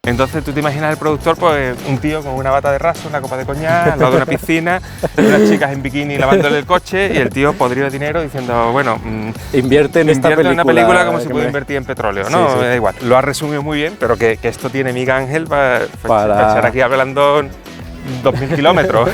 Entonces tú te imaginas el productor, pues un tío con una bata de raso, una copa de coñac, al lado de una piscina, unas chicas en bikini lavándole el coche y el tío podrido de dinero diciendo, bueno, invierte en una película como si pudiera invertir en petróleo, ¿no? Sí, sí. Da igual, lo has resumido muy bien, pero que esto tiene Miguel Ángel para estar aquí hablando 2000 kilómetros.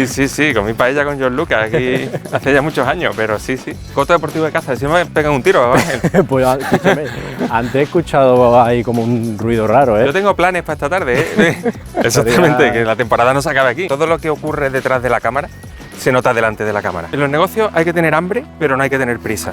Sí, comí paella con George Lucas aquí hace ya muchos años, pero sí. Coto deportivo de caza, si me pegan un tiro, Ángel. Pues escúchame, antes he escuchado ahí como un ruido raro, ¿eh? Yo tengo planes para esta tarde, ¿eh? Exactamente, que la temporada no se acabe aquí. Todo lo que ocurre detrás de la cámara se nota delante de la cámara. En los negocios hay que tener hambre, pero no hay que tener prisa.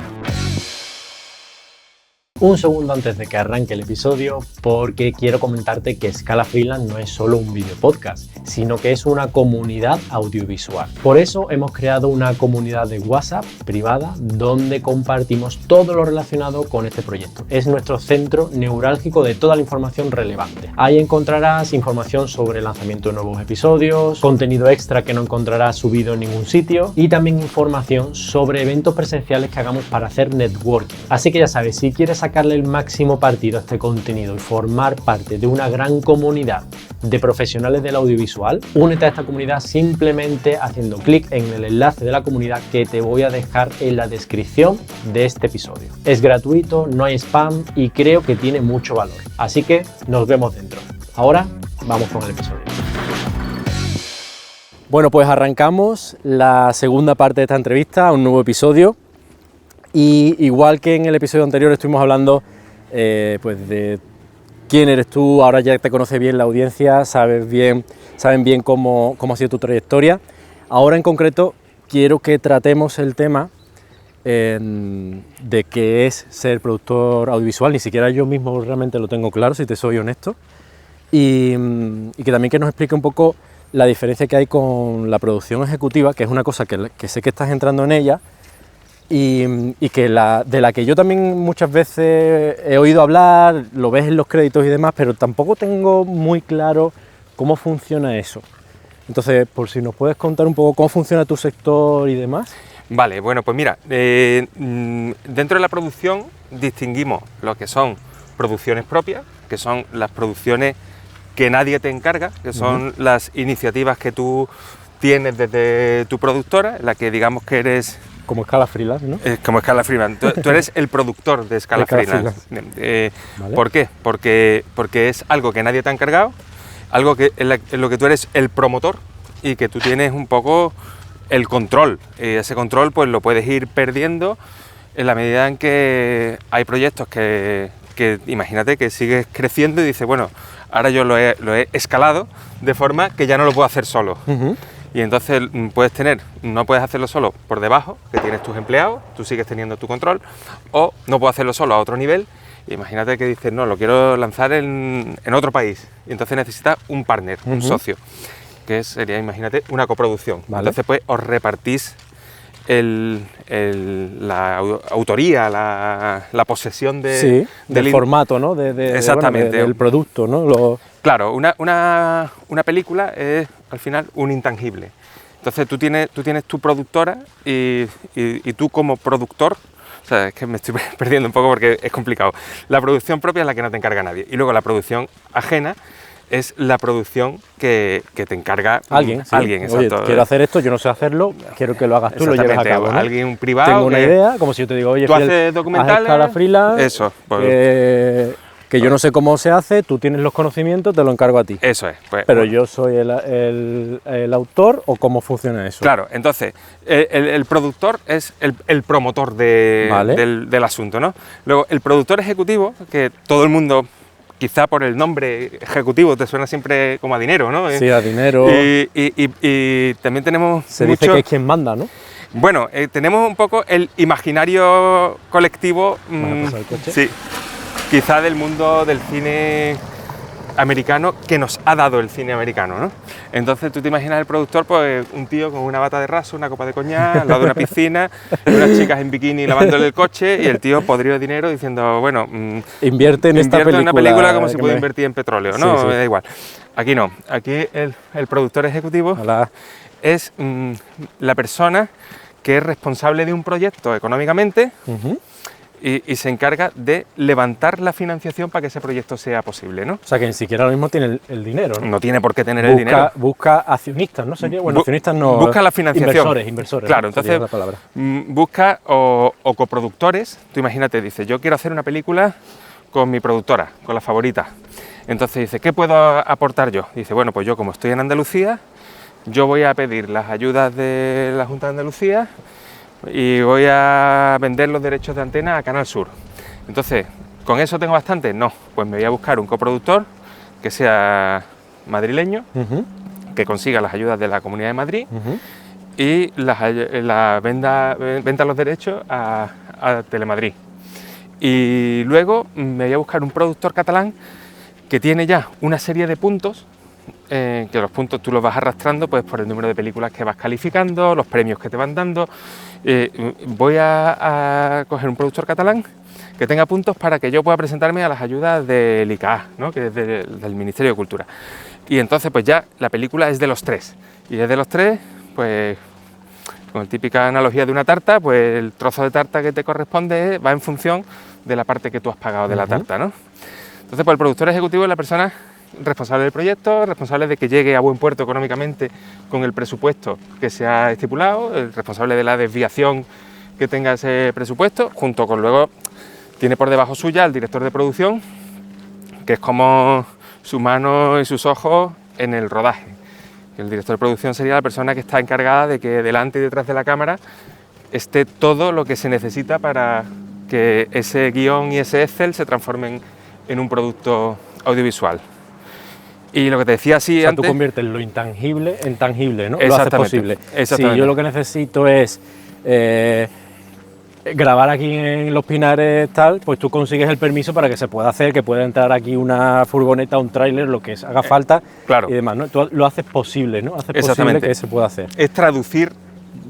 Un segundo antes de que arranque el episodio, porque quiero comentarte que Scala Freelance no es solo un video podcast, sino que es una comunidad audiovisual. Por eso hemos creado una comunidad de WhatsApp privada donde compartimos todo lo relacionado con este proyecto. Es nuestro centro neurálgico de toda la información relevante. Ahí encontrarás información sobre el lanzamiento de nuevos episodios, contenido extra que no encontrarás subido en ningún sitio y también información sobre eventos presenciales que hagamos para hacer networking. Así que ya sabes, si quieres sacarle el máximo partido a este contenido y formar parte de una gran comunidad de profesionales del audiovisual, únete a esta comunidad simplemente haciendo clic en el enlace de la comunidad que te voy a dejar en la descripción de este episodio. Es gratuito, no hay spam y creo que tiene mucho valor. Así que nos vemos dentro. Ahora vamos con el episodio. Bueno, pues arrancamos la segunda parte de esta entrevista, un nuevo episodio. Y igual que en el episodio anterior estuvimos hablando pues de quién eres tú, ahora ya te conoce bien la audiencia, saben bien cómo ha sido tu trayectoria. Ahora en concreto quiero que tratemos el tema de qué es ser productor audiovisual. Ni siquiera yo mismo realmente lo tengo claro, si te soy honesto. Y que también que nos explique un poco la diferencia que hay con la producción ejecutiva, que es una cosa que sé que estás entrando en ella, y que de la que yo también muchas veces he oído hablar, lo ves en los créditos y demás, pero tampoco tengo muy claro cómo funciona eso. Entonces, por si nos puedes contar un poco cómo funciona tu sector y demás. Vale, bueno, pues mira, dentro de la producción distinguimos lo que son producciones propias, que son las producciones que nadie te encarga, que son las iniciativas que tú tienes desde tu productora, en la que digamos que eres... Como Scala Freelance, ¿no? Como Scala Freelance. Tú eres el productor de Scala Freelance. Vale. ¿Por qué? Porque es algo que nadie te ha encargado, algo en lo que tú eres el promotor y que tú tienes un poco el control. Y ese control pues lo puedes ir perdiendo en la medida en que hay proyectos que imagínate que sigues creciendo y dices, bueno, ahora yo lo he escalado de forma que ya no lo puedo hacer solo. Y entonces no puedes hacerlo solo por debajo, que tienes tus empleados, tú sigues teniendo tu control, o no puedo hacerlo solo a otro nivel. Imagínate que dices, no, lo quiero lanzar en otro país, y entonces necesitas un partner, un socio, que sería, imagínate, una coproducción. Vale. Entonces pues os repartís la autoría, la posesión del formato, ¿no? Exactamente. Del producto, ¿no? Claro, una película es al final un intangible. Entonces tú tienes tu productora y tú como productor, o sea, es que me estoy perdiendo un poco porque es complicado. La producción propia es la que no te encarga nadie y luego la producción ajena es la producción que te encarga alguien. Exacto. Oye, quiero hacer esto, yo no sé hacerlo, quiero que lo hagas tú, lo lleves a cabo, ¿no? Alguien privado. Tengo una idea, como si yo te digo, oye, tú haces documentales, Scala Freelance, eso, que yo no sé cómo se hace, tú tienes los conocimientos, te lo encargo a ti. Eso es. Pero yo soy el autor, ¿o cómo funciona eso? Claro, entonces, el productor es el promotor del asunto, ¿no? Luego, el productor ejecutivo, que todo el mundo, quizá por el nombre ejecutivo, te suena siempre como a dinero, ¿no? Sí, a dinero. Y también tenemos dice que es quien manda, ¿no? Bueno, tenemos un poco el imaginario colectivo, ¿Pasar el coche? Sí, quizá del mundo del cine americano que nos ha dado el cine americano, ¿no? Entonces tú te imaginas el productor, pues un tío con una bata de raso, una copa de coñac, al lado de una piscina, unas chicas en bikini lavándole el coche y el tío podrido de dinero diciendo, bueno, invierte en una película como si pudiera invertir en petróleo, ¿no? Sí. Da igual. Aquí no, aquí el productor ejecutivo es la persona que es responsable de un proyecto económicamente y se encarga de levantar la financiación para que ese proyecto sea posible, ¿no? O sea, que ni siquiera ahora mismo tiene el dinero, ¿no? No tiene por qué tener el dinero. Busca accionistas, ¿no? Sería, bueno, accionistas no... Busca la financiación. Inversores. Claro, ¿no? Sería entonces la palabra. busca o coproductores. Tú imagínate, dice, yo quiero hacer una película con mi productora, con la favorita. Entonces dice, ¿qué puedo aportar yo? Dice, bueno, pues yo como estoy en Andalucía, yo voy a pedir las ayudas de la Junta de Andalucía y voy a vender los derechos de antena a Canal Sur. Entonces, ¿con eso tengo bastante? No, pues me voy a buscar un coproductor que sea madrileño, que consiga las ayudas de la Comunidad de Madrid y venda los derechos a Telemadrid. Y luego me voy a buscar un productor catalán que tiene ya una serie de puntos, que los puntos tú los vas arrastrando pues por el número de películas que vas calificando, los premios que te van dando. Voy a coger un productor catalán que tenga puntos para que yo pueda presentarme a las ayudas del ICA, ¿no? Que es del Ministerio de Cultura. Y entonces pues ya la película es de los tres. Y es de los tres, pues con la típica analogía de una tarta, pues el trozo de tarta que te corresponde va en función de la parte que tú has pagado de la tarta, ¿no? Entonces pues el productor ejecutivo es la persona responsable del proyecto, responsable de que llegue a buen puerto económicamente con el presupuesto que se ha estipulado, el responsable de la desviación que tenga ese presupuesto, junto con luego tiene por debajo suya el director de producción, que es como su mano y sus ojos en el rodaje. El director de producción sería la persona que está encargada de que delante y detrás de la cámara esté todo lo que se necesita para que ese guión y ese Excel se transformen en un producto audiovisual. Y lo que te decía así antes... tú conviertes lo intangible en tangible, ¿no? Lo haces posible. Si yo lo que necesito es grabar aquí en Los Pinares tal, pues tú consigues el permiso para que se pueda hacer, que pueda entrar aquí una furgoneta, un tráiler, lo que haga falta claro. Y demás, ¿no? Tú lo haces posible, ¿no? Haces posible que se pueda hacer. Es traducir,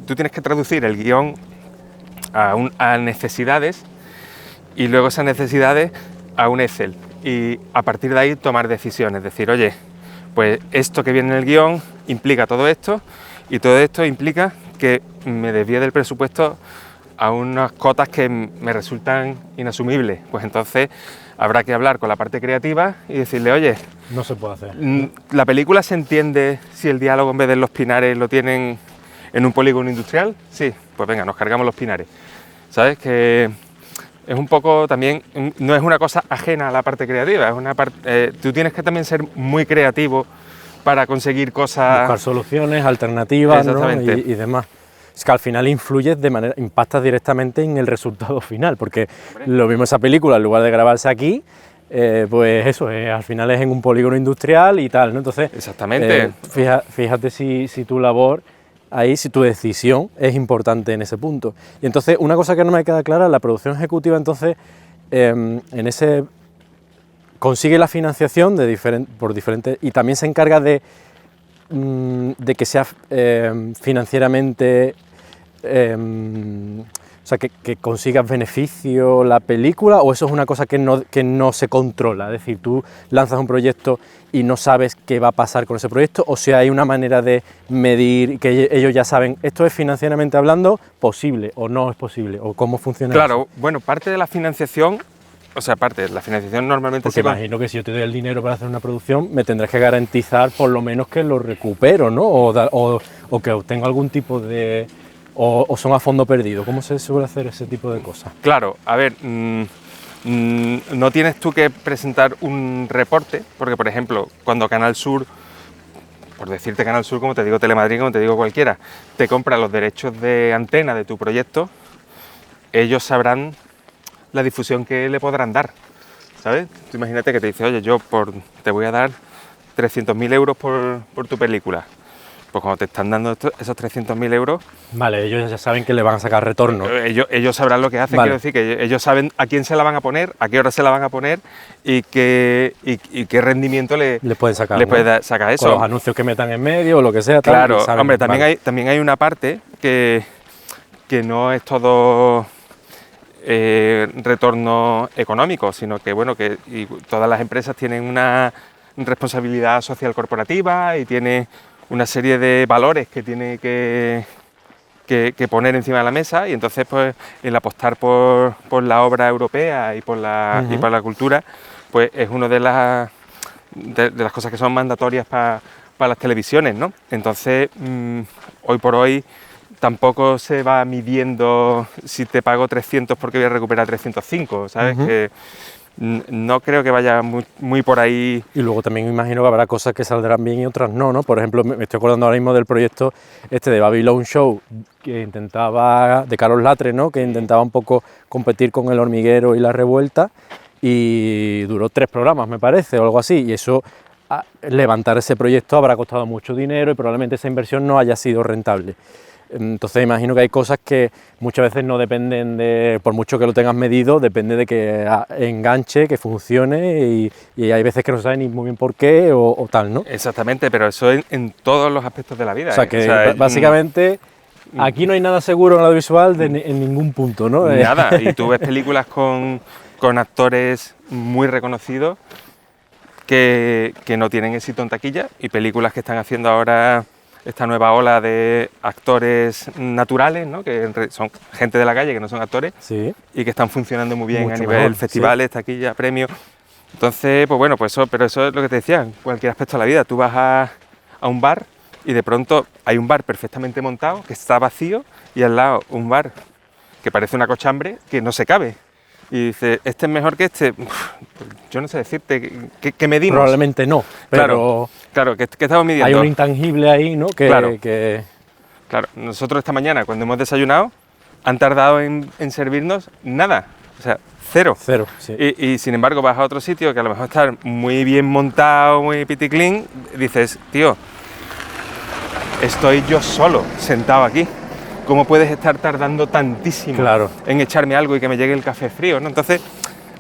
tú tienes que traducir el guión a necesidades y luego esas necesidades a un Excel. Y a partir de ahí tomar decisiones, decir, oye, pues esto que viene en el guión implica todo esto y todo esto implica que me desvíe del presupuesto a unas cotas que me resultan inasumibles. Pues entonces habrá que hablar con la parte creativa y decirle, oye, no se puede hacer. ¿La película se entiende si el diálogo en vez de en Los Pinares lo tienen en un polígono industrial? Sí, pues venga, nos cargamos Los Pinares. ¿Sabes? Que es un poco también, no es una cosa ajena a la parte creativa, es una parte, tú tienes que también ser muy creativo para conseguir cosas... Buscar soluciones, alternativas, ¿no? y demás. Es que al final impactas directamente en el resultado final, porque lo mismo esa película, en lugar de grabarse aquí, pues eso, al final es en un polígono industrial y tal, ¿no? Entonces, exactamente. Fíjate si tu labor... Ahí, si tu decisión es importante en ese punto. Y entonces, una cosa que no me queda clara, la producción ejecutiva, entonces, consigue la financiación por diferentes... y también se encarga de que sea financieramente... o sea, que consigas beneficio la película, o eso es una cosa que no se controla, es decir, tú lanzas un proyecto y no sabes qué va a pasar con ese proyecto, o si hay una manera de medir, que ellos ya saben, esto es financieramente hablando posible o no es posible, o cómo funciona eso. Claro, bueno, parte de la financiación, o sea, parte de la financiación normalmente... Porque imagino que si yo te doy el dinero para hacer una producción, me tendrás que garantizar por lo menos que lo recupero, ¿no? O que obtengo algún tipo de... O son a fondo perdido. ¿Cómo se suele hacer ese tipo de cosas? Claro, a ver, no tienes tú que presentar un reporte, porque por ejemplo, cuando Canal Sur, por decirte Canal Sur, como te digo Telemadrid, como te digo cualquiera, te compra los derechos de antena de tu proyecto, ellos sabrán la difusión que le podrán dar, ¿sabes? Tú imagínate que te dice, oye, te voy a dar 300.000 euros por tu película. Pues cuando te están dando esos 300.000 euros... Vale, ellos ya saben que le van a sacar retorno. Ellos sabrán lo que hacen, vale. Quiero decir que ellos saben a quién se la van a poner, a qué hora se la van a poner y qué rendimiento le puede sacar eso. Con los anuncios que metan en medio o lo que sea. Claro, saben, hombre, también hay una parte que no es todo retorno económico, sino que, bueno, todas las empresas tienen una responsabilidad social corporativa y tiene una serie de valores que tiene que que poner encima de la mesa, y entonces pues el apostar por la obra europea y por la cultura, pues es una de las cosas que son mandatorias para las televisiones, ¿no? Entonces, hoy por hoy tampoco se va midiendo si te pago 300 porque voy a recuperar 305, ¿sabes? Que no creo que vaya muy por ahí. Y luego también me imagino que habrá cosas que saldrán bien y otras no, ¿no? Por ejemplo, me estoy acordando ahora mismo del proyecto de Babylon Show, que intentaba, de Carlos Latre, ¿no? Que intentaba un poco competir con El Hormiguero y La Revuelta, y duró 3 programas, me parece, o algo así, y eso, levantar ese proyecto habrá costado mucho dinero y probablemente esa inversión no haya sido rentable. Entonces imagino que hay cosas que muchas veces no dependen de, por mucho que lo tengas medido, depende de que enganche, que funcione, y hay veces que no sabes ni muy bien por qué o tal, ¿no? Exactamente, pero eso en todos los aspectos de la vida. O sea que básicamente aquí no hay nada seguro en el audiovisual en ningún punto, ¿no? Nada, y tú ves películas con actores muy reconocidos que no tienen éxito en taquilla, y películas que están haciendo ahora esta nueva ola de actores naturales, ¿no? Que son gente de la calle, que no son actores, sí, y que están funcionando muy bien mucho a nivel mejor, festivales, sí, taquilla, premios. Entonces, pues bueno, pues eso, pero eso es lo que te decía, en cualquier aspecto de la vida. Tú vas a un bar y de pronto hay un bar perfectamente montado, que está vacío, y al lado un bar que parece una cochambre, que no se cabe. Y dice, ¿este es mejor que este? Uf, yo no sé decirte, ¿qué medimos? Probablemente no, pero claro, ¿qué estamos midiendo? hay un intangible ahí, ¿no? Claro, nosotros esta mañana cuando hemos desayunado han tardado en servirnos nada, o sea, cero. Sí. Y sin embargo vas a otro sitio que a lo mejor está muy bien montado, muy piticlín, dices, tío, estoy yo solo sentado aquí. ¿Cómo puedes estar tardando tantísimo en echarme algo y que me llegue el café frío, ¿no? Entonces,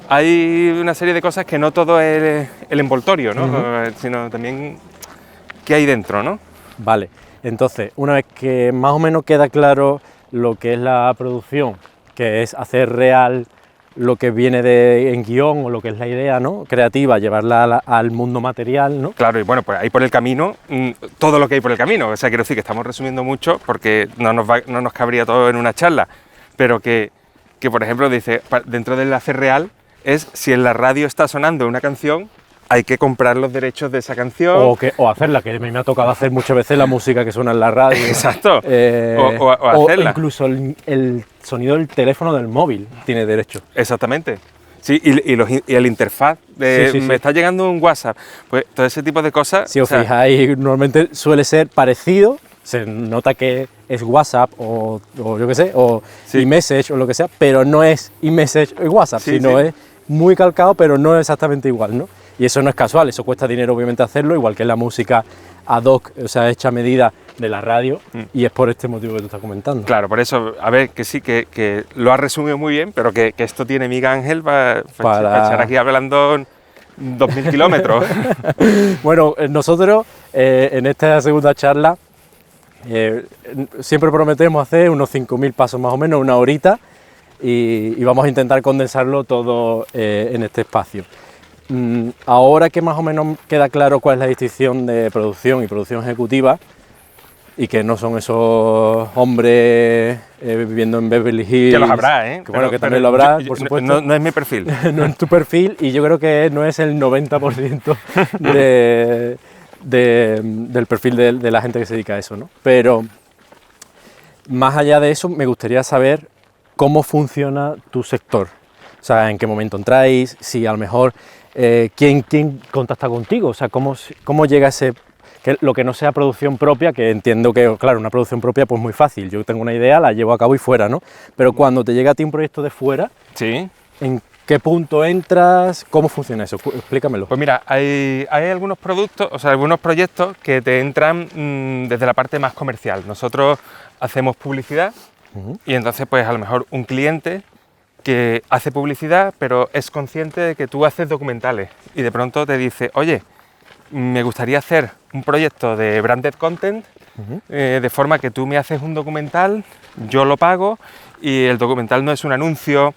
hay una serie de cosas que no todo es el envoltorio, ¿no? Sino también qué hay dentro, ¿no? Vale, entonces, una vez que más o menos queda claro lo que es la producción, que es hacer real lo que viene en guión o lo que es la idea, ¿no? Creativa, llevarla al mundo material, ¿no? Claro, y bueno, pues ahí por el camino, todo lo que hay por el camino. O sea, quiero decir que estamos resumiendo mucho porque no nos cabría todo en una charla, pero que por ejemplo, dice, dentro del hacer real es si en la radio está sonando una canción, hay que comprar los derechos de esa canción. O hacerla, que a mí me ha tocado hacer muchas veces la música que suena en la radio. Exacto. O hacerla. O incluso el sonido del teléfono del móvil tiene derecho. Exactamente. Sí, y el interfaz de me está llegando un WhatsApp. Pues todo ese tipo de cosas. Si os fijáis, normalmente suele ser parecido. Se nota que es WhatsApp o yo qué sé, o iMessage o lo que sea, pero no es iMessage o WhatsApp, sino es muy calcado, pero no exactamente igual, ¿no? Y eso no es casual, eso cuesta dinero obviamente hacerlo, igual que la música ad hoc, o sea, hecha a medida de la radio, y es por este motivo que tú estás comentando. Claro, por eso, a ver, que sí, que lo has resumido muy bien, pero que esto tiene Miguel Ángel para estar aquí hablando 2000 kilómetros. Bueno, nosotros en esta segunda charla siempre prometemos hacer unos 5000 pasos más o menos, una horita, y vamos a intentar condensarlo todo en este espacio. Ahora que más o menos queda claro cuál es la distinción de producción y producción ejecutiva, y que no son esos hombres viviendo en Beverly Hills... Que los habrá, ¿eh? Que, bueno, que también lo habrá, por supuesto. No es mi perfil. No es tu perfil, y yo creo que no es el 90% del perfil de la gente que se dedica a eso, ¿no? Pero más allá de eso, me gustaría saber cómo funciona tu sector. O sea, en qué momento entráis, si a lo mejor... ¿quién contacta contigo? O sea, ¿cómo llega ese... lo que no sea producción propia, que entiendo que, claro, una producción propia pues muy fácil, yo tengo una idea, la llevo a cabo y fuera, ¿no? Pero cuando te llega a ti un proyecto de fuera, ¿en qué punto entras? ¿Cómo funciona eso? Explícamelo. Pues mira, hay algunos productos, o sea, algunos proyectos que te entran desde la parte más comercial. Nosotros hacemos publicidad y entonces pues a lo mejor un cliente que hace publicidad, pero es consciente de que tú haces documentales y de pronto te dice, oye, me gustaría hacer un proyecto de branded content, de forma que tú me haces un documental, yo lo pago, y el documental no es un anuncio.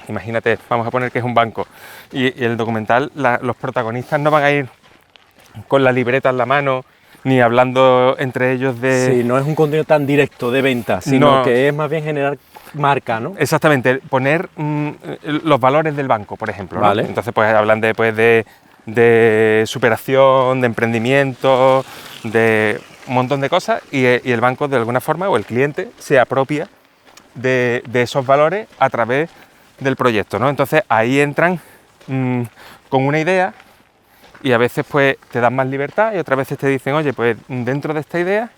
Imagínate, vamos a poner que es un banco, y el documental, los protagonistas no van a ir con la libreta en la mano ni hablando entre ellos de... Sí, no es un contenido tan directo de venta, sino que es más bien generar marca, ¿no? Exactamente, poner los valores del banco, por ejemplo, ¿no? Vale. Entonces, pues hablan de superación, de emprendimiento, de un montón de cosas, y el banco, de alguna forma, o el cliente, se apropia de esos valores a través del proyecto, ¿no? Entonces, ahí entran con una idea, y a veces pues te dan más libertad, y otras veces te dicen, oye, pues dentro de esta idea,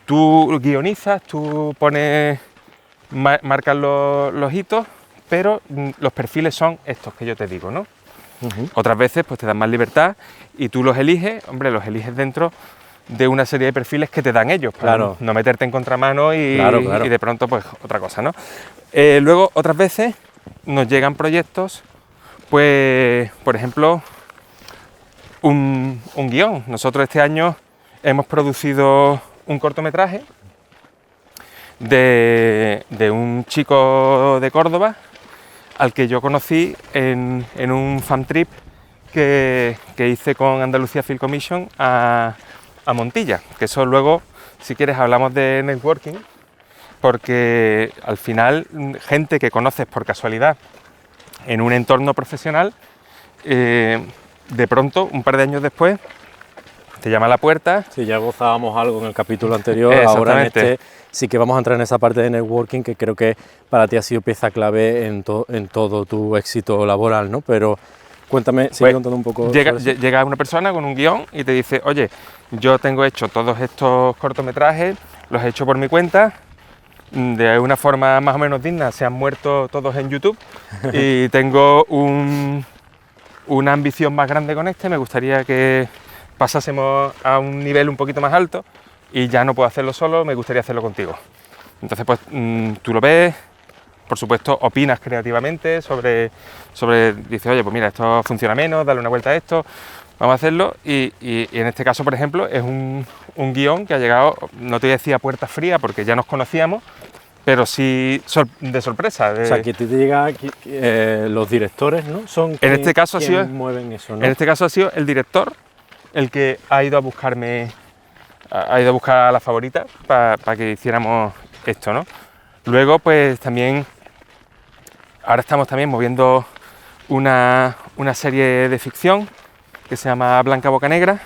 tú guionizas, tú pones, marcas los hitos, pero los perfiles son estos que yo te digo, ¿no? Otras veces pues te dan más libertad y tú los eliges, hombre, los eliges dentro de una serie de perfiles que te dan ellos, para no meterte en contramano y de pronto pues otra cosa, ¿no? Luego otras veces nos llegan proyectos, pues por ejemplo, un guión. Nosotros este año hemos producido un cortometraje de un chico de Córdoba al que yo conocí en un fan trip que hice con Andalucía Film Commission a Montilla, que eso luego, si quieres, hablamos de networking, porque al final gente que conoces por casualidad en un entorno profesional, de pronto, un par de años después, te llama a la puerta. Sí, ya gozábamos algo en el capítulo anterior, ahora en este sí que vamos a entrar en esa parte de networking que creo que para ti ha sido pieza clave en todo tu éxito laboral, ¿no? Pero cuéntame, sigue contando un poco. Llega una persona con un guión y te dice, oye, yo tengo hecho todos estos cortometrajes, los he hecho por mi cuenta, de una forma más o menos digna, se han muerto todos en YouTube y tengo una ambición más grande con este, me gustaría que pasásemos a un nivel un poquito más alto y ya no puedo hacerlo solo, me gustaría hacerlo contigo. Entonces pues tú lo ves, por supuesto opinas creativamente sobre dices, oye, pues mira, esto funciona menos, dale una vuelta a esto, vamos a hacerlo, y en este caso, por ejemplo, es un guión que ha llegado, no te decía puerta fría porque ya nos conocíamos, pero sí de sorpresa. O sea, que te llega los directores, ¿no? Son en este caso mueven eso, ¿no? En este caso ha sido el director el que ha ido a buscarme, ha ido a buscar a la favorita para que hiciéramos esto, ¿no? Luego, pues también, ahora estamos también moviendo una serie de ficción que se llama Blanca Bocanegra,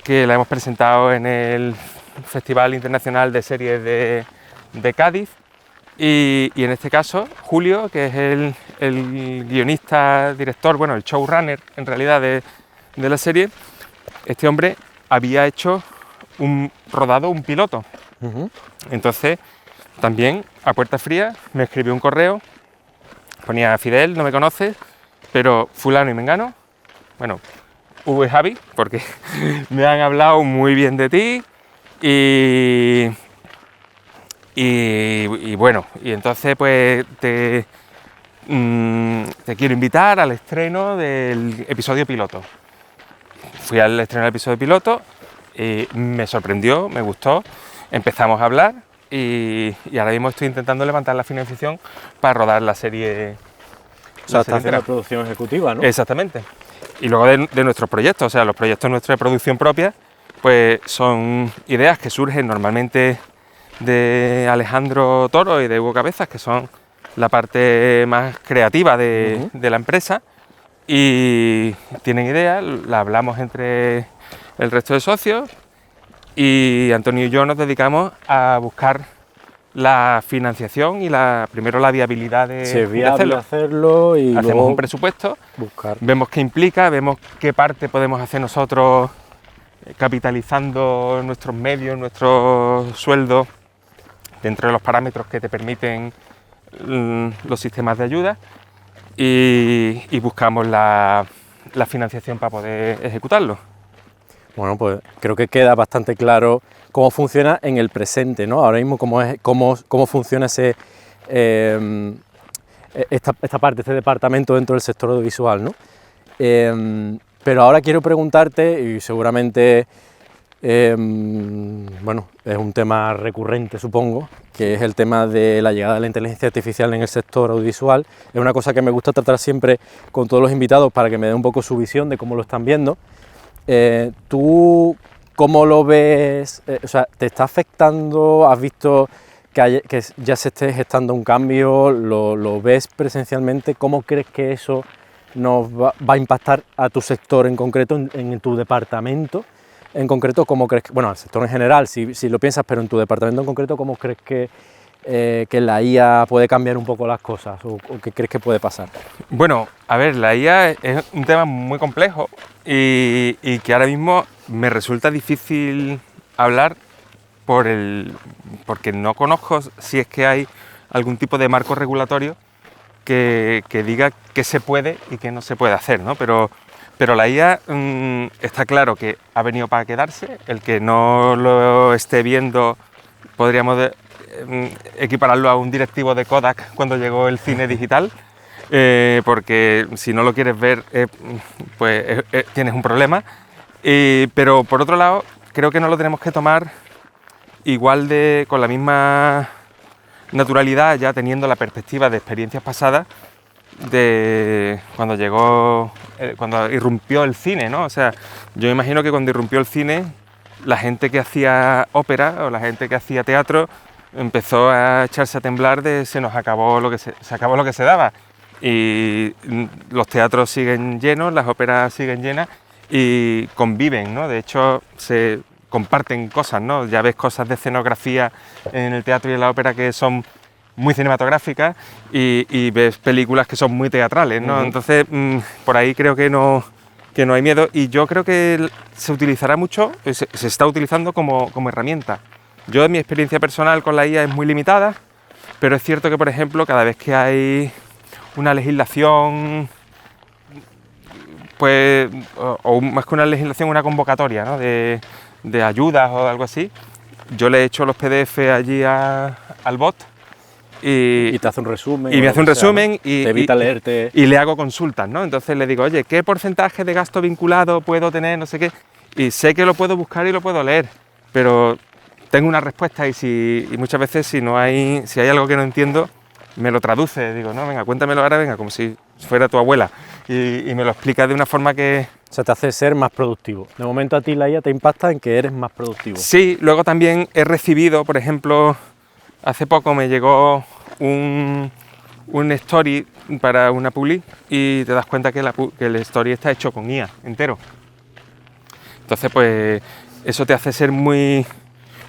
que la hemos presentado en el Festival Internacional de Series de Cádiz, y en este caso Julio, que es el guionista, director, bueno, el showrunner en realidad de la serie, este hombre había hecho rodado un piloto. Entonces también a puerta fría me escribió un correo, ponía Fidel, no me conoces, pero fulano y mengano, bueno, V Javi, porque me han hablado muy bien de ti y bueno, y entonces pues te quiero invitar al estreno del episodio piloto. Fui al estreno del episodio piloto, me sorprendió, me gustó, empezamos a hablar y ahora mismo estoy intentando levantar la financiación para rodar la serie. O sea, está haciendo la producción ejecutiva, ¿no? Exactamente. Y luego de nuestros proyectos, o sea, los proyectos nuestros de producción propia, pues son ideas que surgen normalmente de Alejandro Toro y de Hugo Cabezas, que son la parte más creativa de la empresa, y tienen ideas, la hablamos entre el resto de socios, y Antonio y yo nos dedicamos a buscar la financiación y primero la viabilidad de hacerlo y hacemos luego un presupuesto, buscar. Vemos qué implica, vemos qué parte podemos hacer nosotros capitalizando nuestros medios, nuestros sueldos dentro de los parámetros que te permiten los sistemas de ayuda, y buscamos la financiación para poder ejecutarlo. Bueno, pues creo que queda bastante claro cómo funciona en el presente, ¿no? Ahora mismo cómo funciona esta parte, este departamento dentro del sector audiovisual, ¿no? Pero ahora quiero preguntarte, y seguramente bueno, es un tema recurrente, supongo, que es el tema de la llegada de la inteligencia artificial en el sector audiovisual. Es una cosa que me gusta tratar siempre con todos los invitados para que me den un poco su visión de cómo lo están viendo. ¿Tú cómo lo ves? O sea, ¿te está afectando? ¿Has visto que ya se esté gestando un cambio? ¿Lo ves presencialmente? ¿Cómo crees que eso nos va a impactar a tu sector en concreto, en tu departamento? En concreto, ¿cómo crees que, bueno, al sector en general, si lo piensas, pero en tu departamento en concreto, ¿cómo crees que la IA puede cambiar un poco las cosas o qué crees que puede pasar? Bueno, a ver, la IA es un tema muy complejo y que ahora mismo me resulta difícil hablar porque no conozco si es que hay algún tipo de marco regulatorio que diga qué se puede y qué no se puede hacer, ¿no? Pero la IA está claro que ha venido para quedarse. El que no lo esté viendo podríamos equipararlo a un directivo de Kodak cuando llegó el cine digital, porque si no lo quieres ver, pues tienes un problema. Pero por otro lado, creo que no lo tenemos que tomar con la misma naturalidad, ya teniendo la perspectiva de experiencias pasadas de cuando cuando irrumpió el cine, ¿no? O sea, yo imagino que cuando irrumpió el cine, la gente que hacía ópera o la gente que hacía teatro empezó a echarse a temblar de se acabó lo que se daba. Y los teatros siguen llenos, las óperas siguen llenas y conviven, ¿no? De hecho, se comparten cosas, ¿no? Ya ves cosas de escenografía en el teatro y en la ópera que son muy cinematográficas y ves películas que son muy teatrales, ¿no? Uh-huh. Entonces, por ahí creo que no hay miedo y yo creo que se utilizará mucho, se está utilizando como herramienta. Yo, en mi experiencia personal con la IA es muy limitada, pero es cierto que, por ejemplo, cada vez que hay una legislación, pues, o más que una legislación, una convocatoria, ¿no? de ayudas o algo así, yo le echo los PDF allí al bot y te hace un resumen. Y me hace un resumen, ¿no? Te evita leerte. Y le hago consultas, ¿no? Entonces le digo, oye, ¿qué porcentaje de gasto vinculado puedo tener? No sé qué. Y sé que lo puedo buscar y lo puedo leer, pero tengo una respuesta y muchas veces si hay algo que no entiendo, me lo traduce. Digo, no, venga, cuéntamelo ahora, venga, como si fuera tu abuela. Y me lo explica de una forma que... O sea, te hace ser más productivo. De momento a ti la IA te impacta en que eres más productivo. Sí, luego también he recibido, por ejemplo, hace poco me llegó un story para una publi y te das cuenta que el story está hecho con IA entero. Entonces, pues eso te hace ser muy,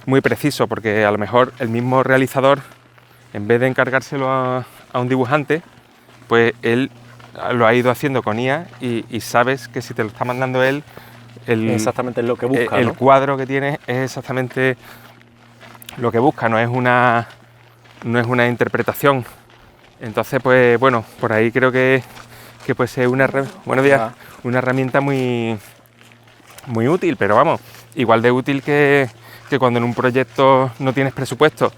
muy preciso, porque a lo mejor el mismo realizador, en vez de encargárselo a un dibujante, pues él lo ha ido haciendo con IA y sabes que si te lo está mandando él, exactamente lo que busca, el ¿no? cuadro que tienes es exactamente lo que busca, no es una interpretación. Entonces, pues bueno, por ahí creo que puede ser una herramienta muy, muy útil, pero vamos, igual de útil que cuando en un proyecto no tienes presupuesto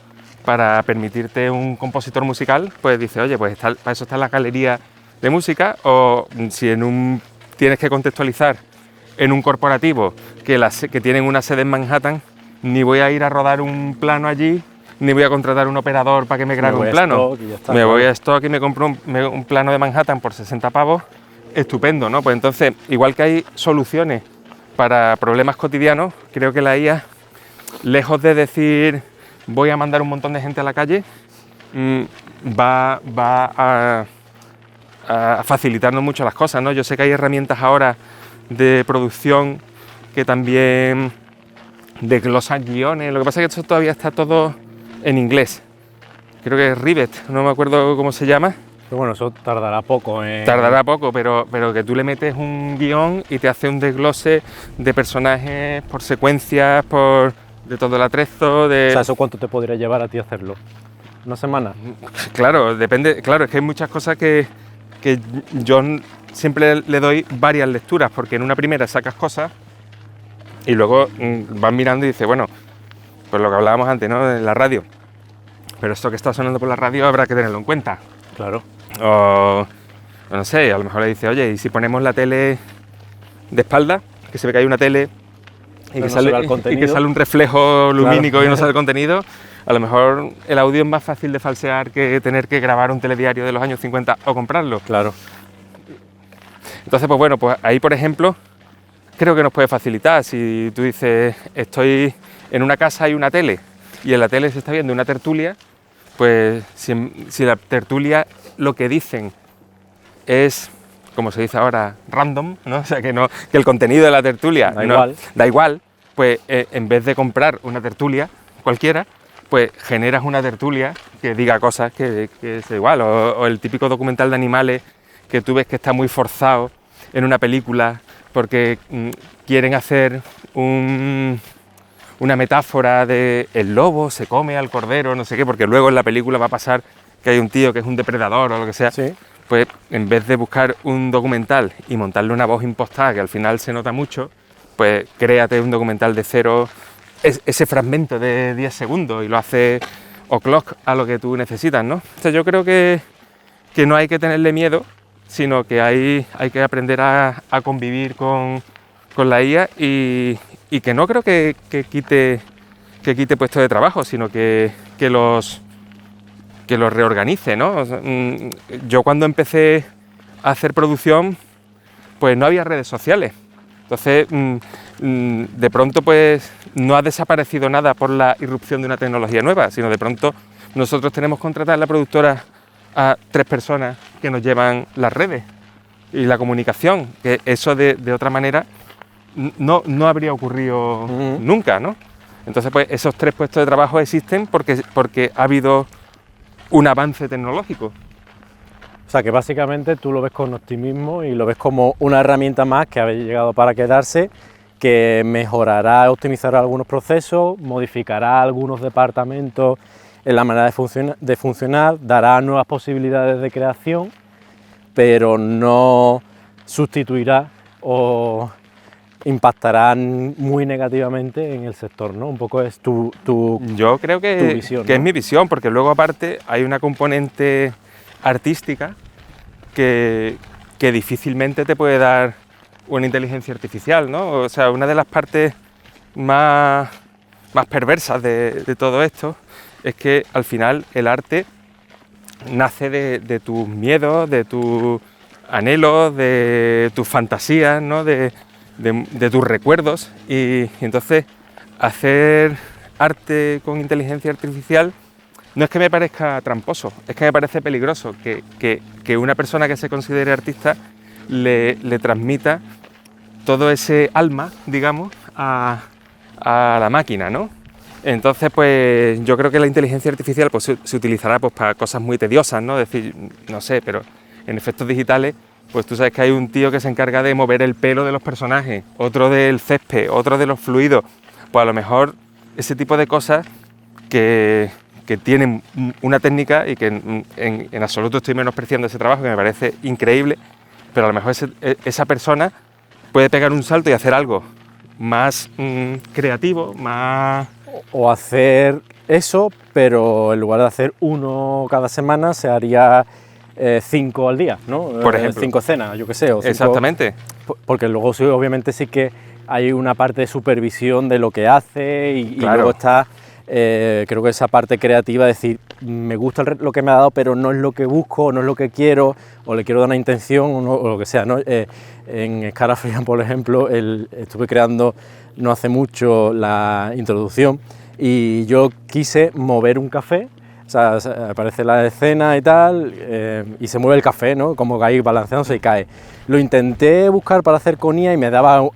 para permitirte un compositor musical, pues dices, oye, pues para eso está la galería de música, o si tienes que contextualizar en un corporativo que tienen una sede en Manhattan, ni voy a ir a rodar un plano allí, ni voy a contratar un operador para que me grabe un plano. Me voy a Stock y me compro un plano de Manhattan por 60 pavos, estupendo, ¿no? Pues entonces, igual que hay soluciones para problemas cotidianos, creo que la IA, lejos de decir voy a mandar un montón de gente a la calle, va a facilitarnos mucho las cosas, ¿no? Yo sé que hay herramientas ahora de producción que también desglosan guiones, lo que pasa es que eso todavía está todo en inglés. Creo que es Rivet, no me acuerdo cómo se llama. Pero bueno, eso tardará poco. Tardará poco, pero que tú le metes un guión y te hace un desglose de personajes por secuencias, de todo el atrezo. O sea, ¿eso cuánto te podría llevar a ti hacerlo? ¿Una semana? Claro, depende. Claro, es que hay muchas cosas que yo siempre le doy varias lecturas, porque en una primera sacas cosas y luego vas mirando y dices, bueno, pues lo que hablábamos antes, ¿no? De la radio. Pero esto que está sonando por la radio habrá que tenerlo en cuenta. Claro. O no sé, a lo mejor le dice, oye, ¿y si ponemos la tele de espalda? Que se ve que hay una tele y que sale un reflejo lumínico, claro, y no sale el contenido. A lo mejor el audio es más fácil de falsear que tener que grabar un telediario de los años 50 o comprarlo. Claro. Entonces, pues bueno, pues ahí, por ejemplo, creo que nos puede facilitar. Si tú dices, estoy en una casa, hay una tele, y en la tele se está viendo una tertulia, pues si la tertulia lo que dicen es, como se dice ahora, random, ¿no? O sea, que el contenido de la tertulia da igual, pues en vez de comprar una tertulia cualquiera, pues generas una tertulia que diga cosas que es igual, o el típico documental de animales que tú ves que está muy forzado en una película porque quieren hacer una metáfora de el lobo se come al cordero, no sé qué, porque luego en la película va a pasar que hay un tío que es un depredador o lo que sea. Sí. Pues en vez de buscar un documental y montarle una voz impostada que al final se nota mucho, pues créate un documental de cero, ese fragmento de 10 segundos y lo hace o'clock a lo que tú necesitas, ¿no? O sea, yo creo que no hay que tenerle miedo, sino que hay que aprender a convivir con la IA y que no creo que quite puestos de trabajo, sino que los reorganice, ¿no? O sea, yo cuando empecé a hacer producción, pues no había redes sociales. Entonces, de pronto, pues no ha desaparecido nada por la irrupción de una tecnología nueva, sino de pronto nosotros tenemos contratada en la productora a 3 personas que nos llevan las redes y la comunicación, que eso de otra manera no habría ocurrido nunca, ¿no? Entonces, pues esos 3 puestos de trabajo existen porque ha habido un avance tecnológico. O sea, que básicamente tú lo ves con optimismo y lo ves como una herramienta más que ha llegado para quedarse, que mejorará, optimizará algunos procesos, modificará algunos departamentos en la manera de funcionar, dará nuevas posibilidades de creación, pero no sustituirá o impactará muy negativamente en el sector, ¿no? Un poco es tu Yo creo que visión, ¿no? Es mi visión, porque luego aparte hay una componente artística que difícilmente te puede dar una inteligencia artificial, ¿no? O sea, una de las partes más perversas de todo esto es que al final el arte nace de tus miedos, de tus anhelos, de tus fantasías, ¿no? de tus recuerdos, y entonces hacer arte con inteligencia artificial no es que me parezca tramposo, es que me parece peligroso que una persona que se considere artista le transmita todo ese alma, digamos, a la máquina, ¿no? Entonces, pues yo creo que la inteligencia artificial pues, se utilizará pues, para cosas muy tediosas, ¿no? Es decir, no sé, pero en efectos digitales, pues tú sabes que hay un tío que se encarga de mover el pelo de los personajes, otro del césped, otro de los fluidos. Pues a lo mejor ese tipo de cosas que tienen una técnica y que en absoluto estoy menospreciando ese trabajo, que me parece increíble, pero a lo mejor esa persona puede pegar un salto y hacer algo más creativo, más... O hacer eso, pero en lugar de hacer uno cada semana, se haría 5 al día, ¿no? Por ejemplo. 5 escenas, yo qué sé. O 5, exactamente. Porque luego sí, obviamente sí que hay una parte de supervisión de lo que hace y luego está, creo que esa parte creativa, de decir, me gusta lo que me ha dado, pero no es lo que busco, no es lo que quiero, o le quiero dar una intención, o lo que sea, ¿no? En Scala Freelance, por ejemplo, estuve creando no hace mucho la introducción y yo quise mover un café, o sea, aparece la escena y tal, y se mueve el café, ¿no? Como que ahí balanceándose y cae. Lo intenté buscar para hacer con IA y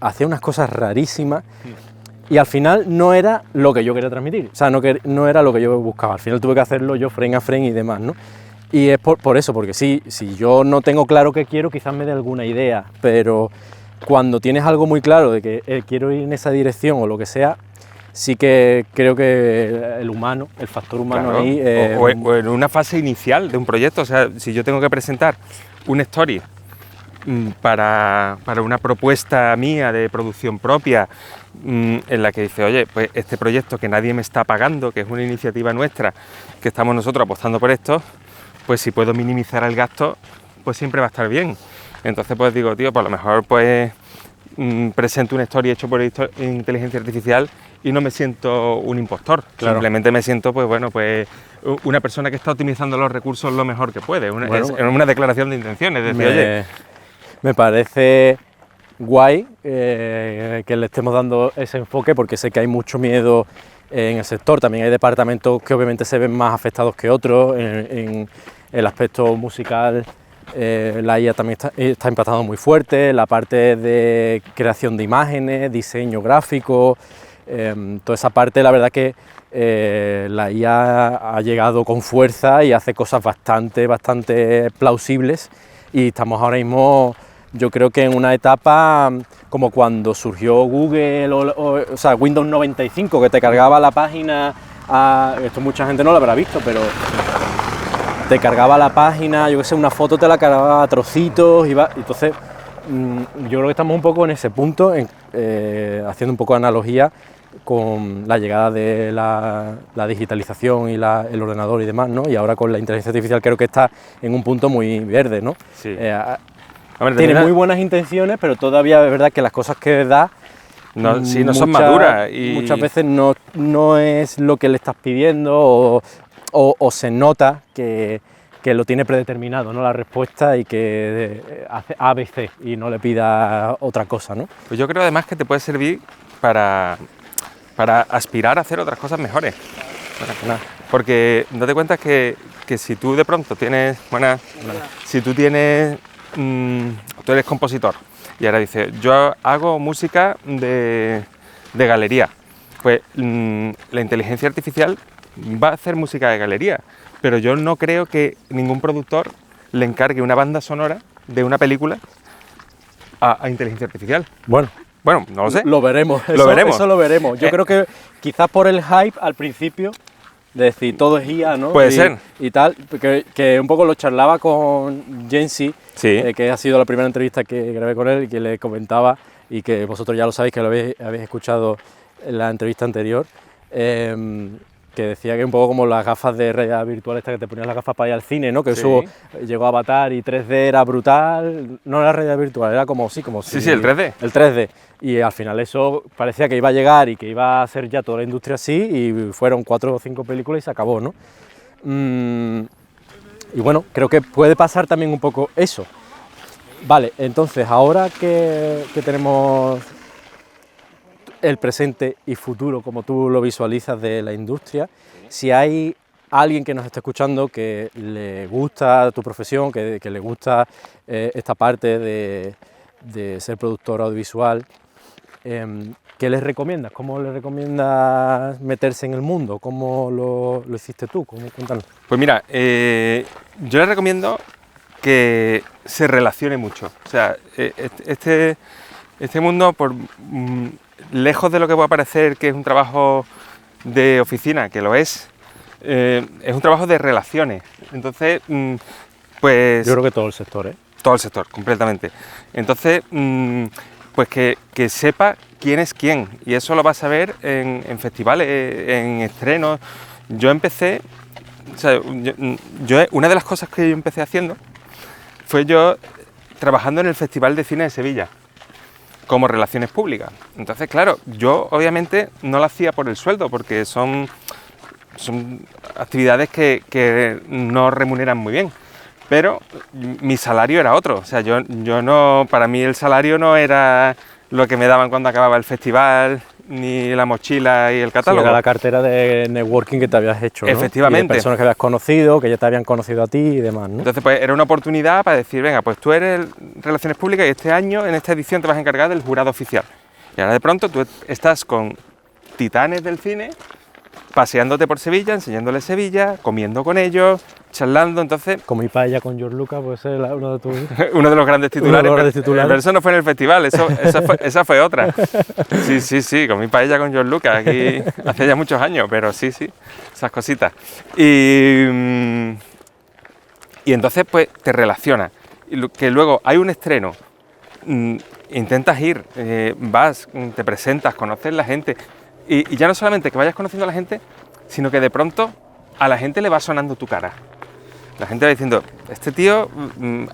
hacía unas cosas rarísimas y al final no era lo que yo quería transmitir, o sea, no era lo que yo buscaba. Al final tuve que hacerlo yo frame a frame y demás, ¿no? Y es por eso, porque si yo no tengo claro qué quiero, quizás me dé alguna idea, pero cuando tienes algo muy claro de que quiero ir en esa dirección o lo que sea, sí que creo que el humano, el factor humano, claro, ahí... o en una fase inicial de un proyecto, o sea, si yo tengo que presentar una story para una propuesta mía de producción propia, en la que dice, oye, pues este proyecto que nadie me está pagando, que es una iniciativa nuestra, que estamos nosotros apostando por esto, pues si puedo minimizar el gasto, pues siempre va a estar bien. Entonces pues digo, tío, pues a lo mejor pues presento una story hecho por inteligencia artificial y no me siento un impostor, claro. Simplemente me siento pues bueno, pues una persona que está optimizando los recursos lo mejor que puede, es una declaración de intenciones, es decir, oye... Me parece guay que le estemos dando ese enfoque, porque sé que hay mucho miedo en el sector. También hay departamentos que obviamente se ven más afectados que otros. En el aspecto musical, la IA también está impactando muy fuerte, la parte de creación de imágenes, diseño gráfico, toda esa parte, la verdad que la IA ha llegado con fuerza y hace cosas bastante plausibles, y estamos ahora mismo, yo creo que en una etapa como cuando surgió Google o sea, Windows 95, que te cargaba la página, esto mucha gente no lo habrá visto, pero te cargaba la página, yo que sé, una foto te la cargaba a trocitos, entonces yo creo que estamos un poco en ese punto, haciendo un poco de analogía con la llegada de la digitalización y el ordenador y demás, ¿no? Y ahora con la inteligencia artificial creo que está en un punto muy verde, ¿no? Sí. Tiene muy buenas intenciones, pero todavía es verdad que las cosas que da no son maduras. Y muchas veces no es lo que le estás pidiendo, o se nota que lo tiene predeterminado, ¿no? La respuesta, y que hace ABC y no le pida otra cosa, ¿no? Pues yo creo además que te puede servir para aspirar a hacer otras cosas mejores. Porque date cuenta que si tú de pronto tienes, si tú tienes, tú eres compositor y ahora dices, yo hago música de galería, pues la inteligencia artificial va a hacer música de galería, pero yo no creo que ningún productor le encargue una banda sonora de una película a inteligencia artificial. Bueno, no lo sé. Lo veremos. Eso lo veremos. Yo creo que quizás por el hype al principio, de decir todo es IA, ¿no? Puede ser. Y tal, que un poco lo charlaba con Jensi, sí. Que ha sido la primera entrevista que grabé con él, y que le comentaba, y que vosotros ya lo sabéis, que lo habéis escuchado en la entrevista anterior, que decía que un poco como las gafas de realidad virtual, esta que te ponías las gafas para ir al cine, ¿no? Que sí. eso llegó a Avatar y 3D era brutal, no era realidad virtual, era como sí, el 3D. El 3D. Y al final eso parecía que iba a llegar y que iba a ser ya toda la industria así, y fueron 4 o 5 películas y se acabó, ¿no? Y bueno, creo que puede pasar también un poco eso. Vale, entonces ahora que tenemos el presente y futuro, como tú lo visualizas, de la industria, si hay alguien que nos está escuchando que le gusta tu profesión, que le gusta esta parte de ser productor audiovisual, ¿qué les recomiendas? ¿Cómo les recomiendas meterse en el mundo? ¿Cómo lo hiciste tú? Cuéntanos. Pues mira, yo les recomiendo que se relacione mucho. O sea, este mundo, por lejos de lo que pueda parecer que es un trabajo de oficina, que lo es un trabajo de relaciones. Entonces, pues... Yo creo que todo el sector, ¿eh? Todo el sector, completamente. Entonces, pues que sepa quién es quién, y eso lo vas a ver en festivales, en estrenos. Yo empecé, o sea, una de las cosas que yo empecé haciendo fue yo trabajando en el Festival de Cine de Sevilla, como relaciones públicas. Entonces, claro, yo obviamente no lo hacía por el sueldo, porque son actividades que no remuneran muy bien, pero mi salario era otro. O sea, yo no, para mí el salario no era lo que me daban cuando acababa el festival, ni la mochila y el catálogo. Sí, era la cartera de networking que te habías hecho, ¿no? Efectivamente. Y de personas que habías conocido, que ya te habían conocido a ti y demás, ¿no? Entonces, pues era una oportunidad para decir, venga, pues tú eres Relaciones Públicas y este año, en esta edición, te vas a encargar del jurado oficial. Y ahora de pronto tú estás con titanes del cine, paseándote por Sevilla, enseñándoles Sevilla, comiendo con ellos, charlando. Entonces, Comí paella con George Lucas, puede ser uno de tus... uno de los grandes titulares. Pero eso no fue en el festival, esa fue otra. Sí, comí paella con George Lucas aquí hace ya muchos años, pero sí, esas cositas. Y entonces pues te relacionas. Y que luego hay un estreno, intentas ir, vas, te presentas, conoces la gente. Y ya no solamente que vayas conociendo a la gente, sino que de pronto a la gente le va sonando tu cara. La gente va diciendo, este tío,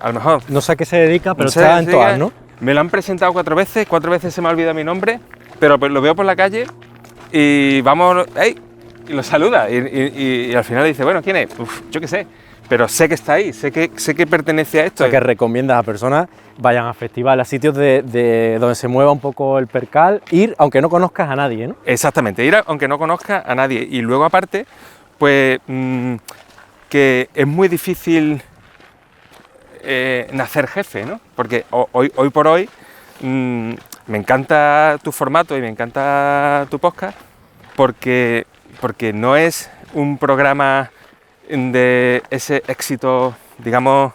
a lo mejor... No sé a qué se dedica, pero está en todas, ¿no? Me lo han presentado 4 veces se me ha olvidado mi nombre, pero lo veo por la calle y vamos, ¡hey! y lo saluda y al final le dice, bueno, ¿quién es? Uf, yo qué sé, pero sé que está ahí, sé que pertenece a esto. O sea, que recomiendas a personas vayan a festivales, a sitios de donde se mueva un poco el percal, ir aunque no conozcas a nadie, ¿no? Exactamente, ir aunque no conozcas a nadie. Y luego aparte, pues que es muy difícil nacer jefe, ¿no? Porque hoy por hoy me encanta tu formato y me encanta tu podcast porque no es un programa de ese éxito, digamos,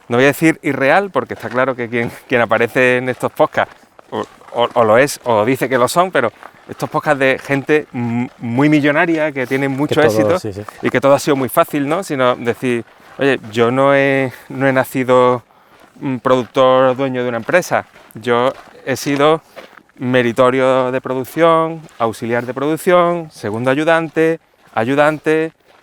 no voy a decir irreal, porque está claro que quien aparece en estos podcasts o lo es o dice que lo son, pero estos podcasts de gente muy millonaria que tiene mucho éxito sí, sí. y que todo ha sido muy fácil, ¿no? Sino decir, oye, yo no he nacido productor dueño de una empresa, yo he sido meritorio de producción, auxiliar de producción, segundo ayudante,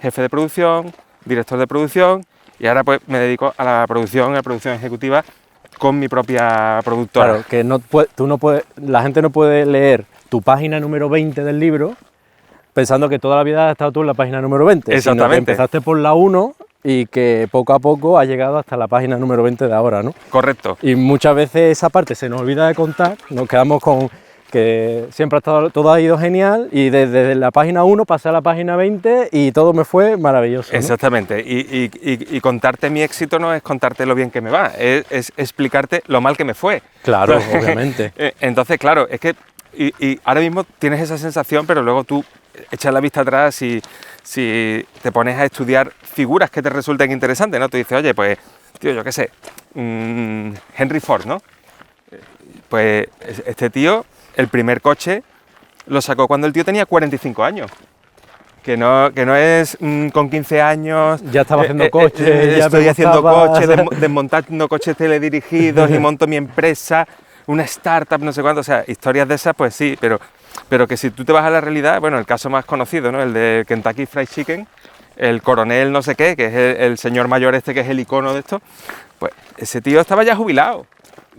jefe de producción, director de producción y ahora pues me dedico a la producción ejecutiva con mi propia productora. Claro, que la gente no puede leer tu página número 20 del libro pensando que toda la vida has estado tú en la página número 20. Exactamente. Sino que empezaste por la 1 y que poco a poco has llegado hasta la página número 20 de ahora, ¿no? Correcto. Y muchas veces esa parte se nos olvida de contar, nos quedamos con que siempre todo ha ido genial y desde la página 1 pasé a la página 20 y todo me fue maravilloso, ¿no? Exactamente, y contarte mi éxito no es contarte lo bien que me va, es explicarte lo mal que me fue. Claro, obviamente. Entonces, claro, es que y ahora mismo tienes esa sensación, pero luego tú echas la vista atrás y si te pones a estudiar figuras que te resulten interesantes, ¿no? Tú dices, oye, pues, tío, yo qué sé, Henry Ford, ¿no? Pues este tío, el primer coche lo sacó cuando el tío tenía 45 años. Que no es con 15 años... Ya estaba haciendo coches, ya estoy haciendo coches, desmontando coches teledirigidos y monto mi empresa, una startup, no sé cuánto. O sea, historias de esas, pues sí, pero que si tú te vas a la realidad, bueno, el caso más conocido, ¿no? El de Kentucky Fried Chicken, el coronel no sé qué, que es el señor mayor este que es el icono de esto, pues ese tío estaba ya jubilado.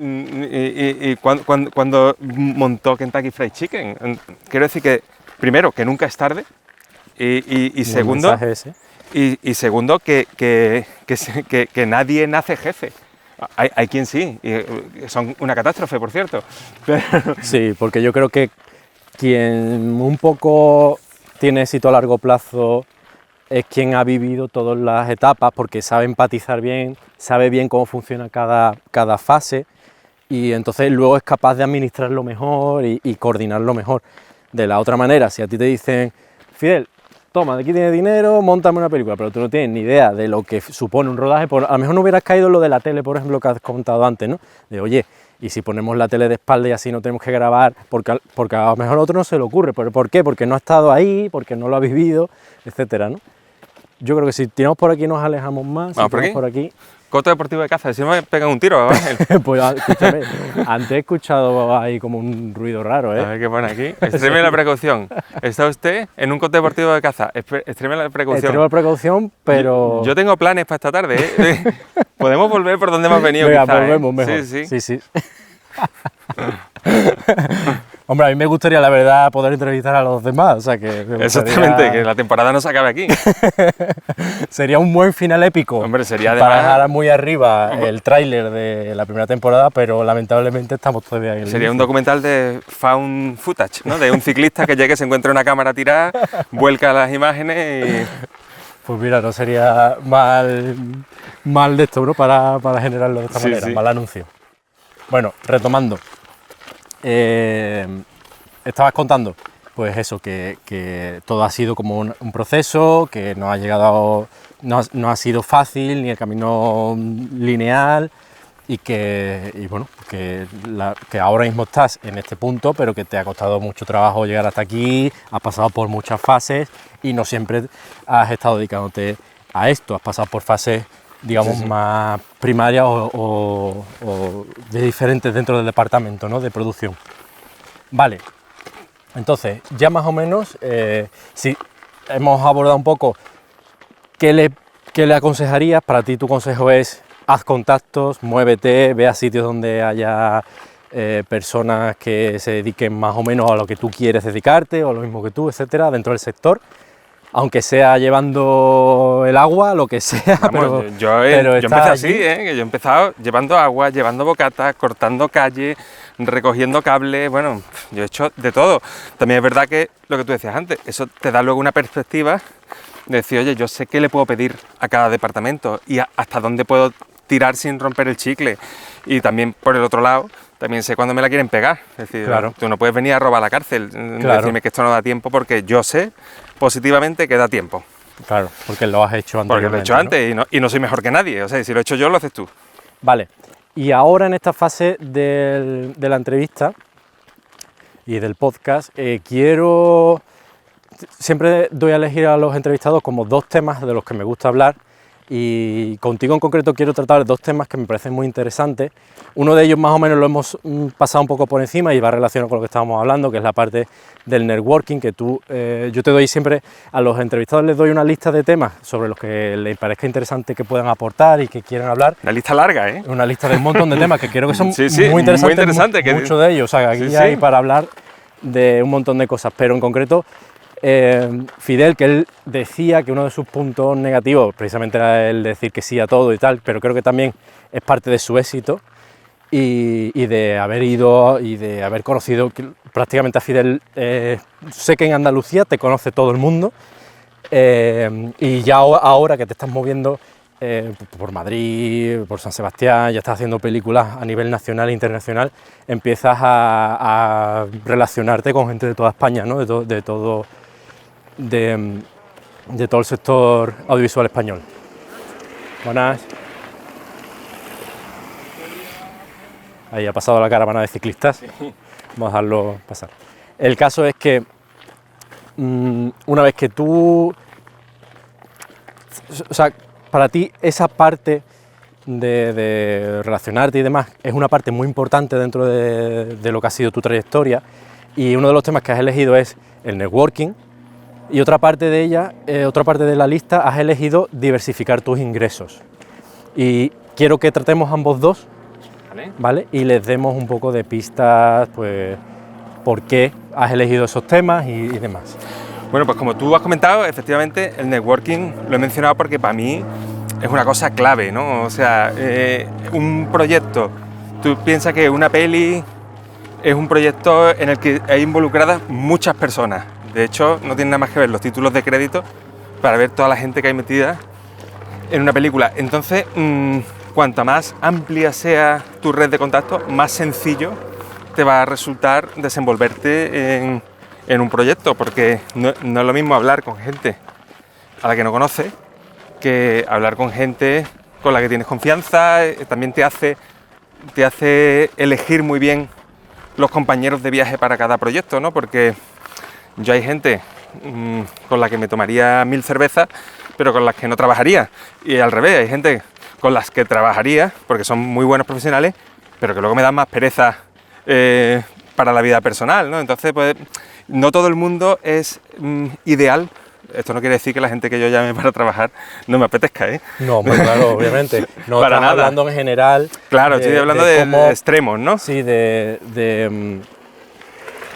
Y cuando montó Kentucky Fried Chicken, quiero decir que, primero, que nunca es tarde, y segundo, y segundo que nadie nace jefe. Hay quien sí, y son una catástrofe, por cierto. Sí, porque yo creo que quien un poco tiene éxito a largo plazo es quien ha vivido todas las etapas, porque sabe empatizar bien, sabe bien cómo funciona cada fase, y entonces luego es capaz de administrarlo mejor y coordinarlo mejor. De la otra manera, si a ti te dicen, Fidel, toma, de aquí tienes dinero, móntame una película, pero tú no tienes ni idea de lo que supone un rodaje, a lo mejor no hubieras caído en lo de la tele, por ejemplo, que has contado antes, ¿no? De, oye, y si ponemos la tele de espalda y así no tenemos que grabar, porque a lo mejor a otro no se le ocurre, ¿pero por qué? Porque no ha estado ahí, porque no lo ha vivido, etcétera, ¿no? Yo creo que si tiramos por aquí nos alejamos más, si tiramos por aquí... Coto Deportivo de Caza, si no me pegan un tiro, Ángel. Pues escúchame, antes he escuchado ahí como un ruido raro, ¿eh? A ver qué pone aquí. Extreme la precaución. Está usted en un coto deportivo de caza. Extreme la precaución. Extreme la precaución, pero... Yo tengo planes para esta tarde, ¿eh? Podemos volver por donde hemos venido. Venga, quizá, volvemos mejor. Sí. Hombre, a mí me gustaría, la verdad, poder entrevistar a los demás, o sea que... Exactamente, que la temporada no se acabe aquí. Sería un buen final épico. Hombre, sería además... Para dejar muy arriba el tráiler de la primera temporada, pero lamentablemente estamos todavía en el Sería inicio. un documental de found footage, ¿no? De un ciclista que llegue, se encuentra una cámara tirada, vuelca las imágenes y... Pues mira, no sería mal de esto, ¿no? Para generarlo de esta manera, sí. mal anuncio. Bueno, retomando. Estabas contando, pues eso, que todo ha sido como un proceso, que no ha sido fácil, ni el camino lineal, y bueno, que ahora mismo estás en este punto, pero que te ha costado mucho trabajo llegar hasta aquí, has pasado por muchas fases y no siempre has estado dedicándote a esto, has pasado por fases, digamos, más primarias o de diferentes dentro del departamento, ¿no? De producción. Vale, entonces, ya más o menos, si hemos abordado un poco qué le aconsejarías. Para ti tu consejo es: haz contactos, muévete, ve a sitios donde haya personas que se dediquen más o menos a lo que tú quieres dedicarte o lo mismo que tú, etcétera, dentro del sector. aunque sea llevando el agua, lo que sea. Vamos, yo empecé así, que yo he empezado llevando agua, llevando bocatas, cortando calle, recogiendo cables, bueno, yo he hecho de todo. También es verdad que lo que tú decías antes, eso te da luego una perspectiva de decir, oye, yo sé qué le puedo pedir a cada departamento y hasta dónde puedo tirar sin romper el chicle. Y también, por el otro lado, también sé cuándo me la quieren pegar. Es decir, claro, tú no puedes venir a robar a la cárcel, decirme que esto no da tiempo, porque yo sé positivamente que da tiempo. Claro, porque lo has hecho antes. Porque lo he hecho antes, ¿no? y no soy mejor que nadie. O sea, si lo he hecho yo, lo haces tú. Vale, y ahora en esta fase de la entrevista y del podcast, siempre doy a elegir a los entrevistados como 2 temas de los que me gusta hablar, y contigo en concreto quiero tratar 2 temas que me parecen muy interesantes. Uno de ellos más o menos lo hemos pasado un poco por encima y va relacionado con lo que estábamos hablando, que es la parte del networking, que yo te doy siempre, a los entrevistados les doy una lista de temas sobre los que les parezca interesante que puedan aportar y que quieran hablar. Una lista larga, ¿eh? Una lista de un montón de temas que creo que son sí, muy interesantes, que muchos de ellos. O sea, aquí hay para hablar de un montón de cosas, pero en concreto Fidel, que él decía que uno de sus puntos negativos precisamente era el decir que sí a todo y tal, pero creo que también es parte de su éxito y de haber ido y de haber conocido prácticamente a Fidel. Sé que en Andalucía te conoce todo el mundo, y ya ahora que te estás moviendo por Madrid, por San Sebastián, ya estás haciendo películas a nivel nacional e internacional, empiezas a relacionarte con gente de toda España, ¿no? de todo el sector audiovisual español. Buenas. Ahí ha pasado la caravana de ciclistas. Sí. Vamos a dejarlo pasar. El caso es que una vez que tú... O sea, para ti esa parte de relacionarte y demás es una parte muy importante dentro de lo que ha sido tu trayectoria, y uno de los temas que has elegido es el networking, y otra parte de ella, otra parte de la lista, has elegido diversificar tus ingresos. Y quiero que tratemos ambos 2, ¿vale? Y les demos un poco de pistas, pues, por qué has elegido esos temas y demás. Bueno, pues como tú has comentado, efectivamente el networking lo he mencionado porque para mí es una cosa clave, ¿no? O sea, un proyecto, tú piensas que una peli es un proyecto en el que hay involucradas muchas personas. De hecho, no tiene nada más que ver los títulos de crédito para ver toda la gente que hay metida en una película. Entonces, cuanta más amplia sea tu red de contactos, más sencillo te va a resultar desenvolverte en un proyecto, porque no es lo mismo hablar con gente a la que no conoces que hablar con gente con la que tienes confianza. También te hace elegir muy bien los compañeros de viaje para cada proyecto, ¿no? Porque yo hay gente con la que me tomaría 1000 cervezas, pero con las que no trabajaría. Y al revés, hay gente con las que trabajaría, porque son muy buenos profesionales, pero que luego me dan más pereza para la vida personal, ¿no? Entonces, pues, no todo el mundo es ideal. Esto no quiere decir que la gente que yo llame para trabajar no me apetezca, ¿eh? No, pues claro, obviamente. No para estás nada. Hablando en general. Claro, estoy hablando de extremos, ¿no? Sí, de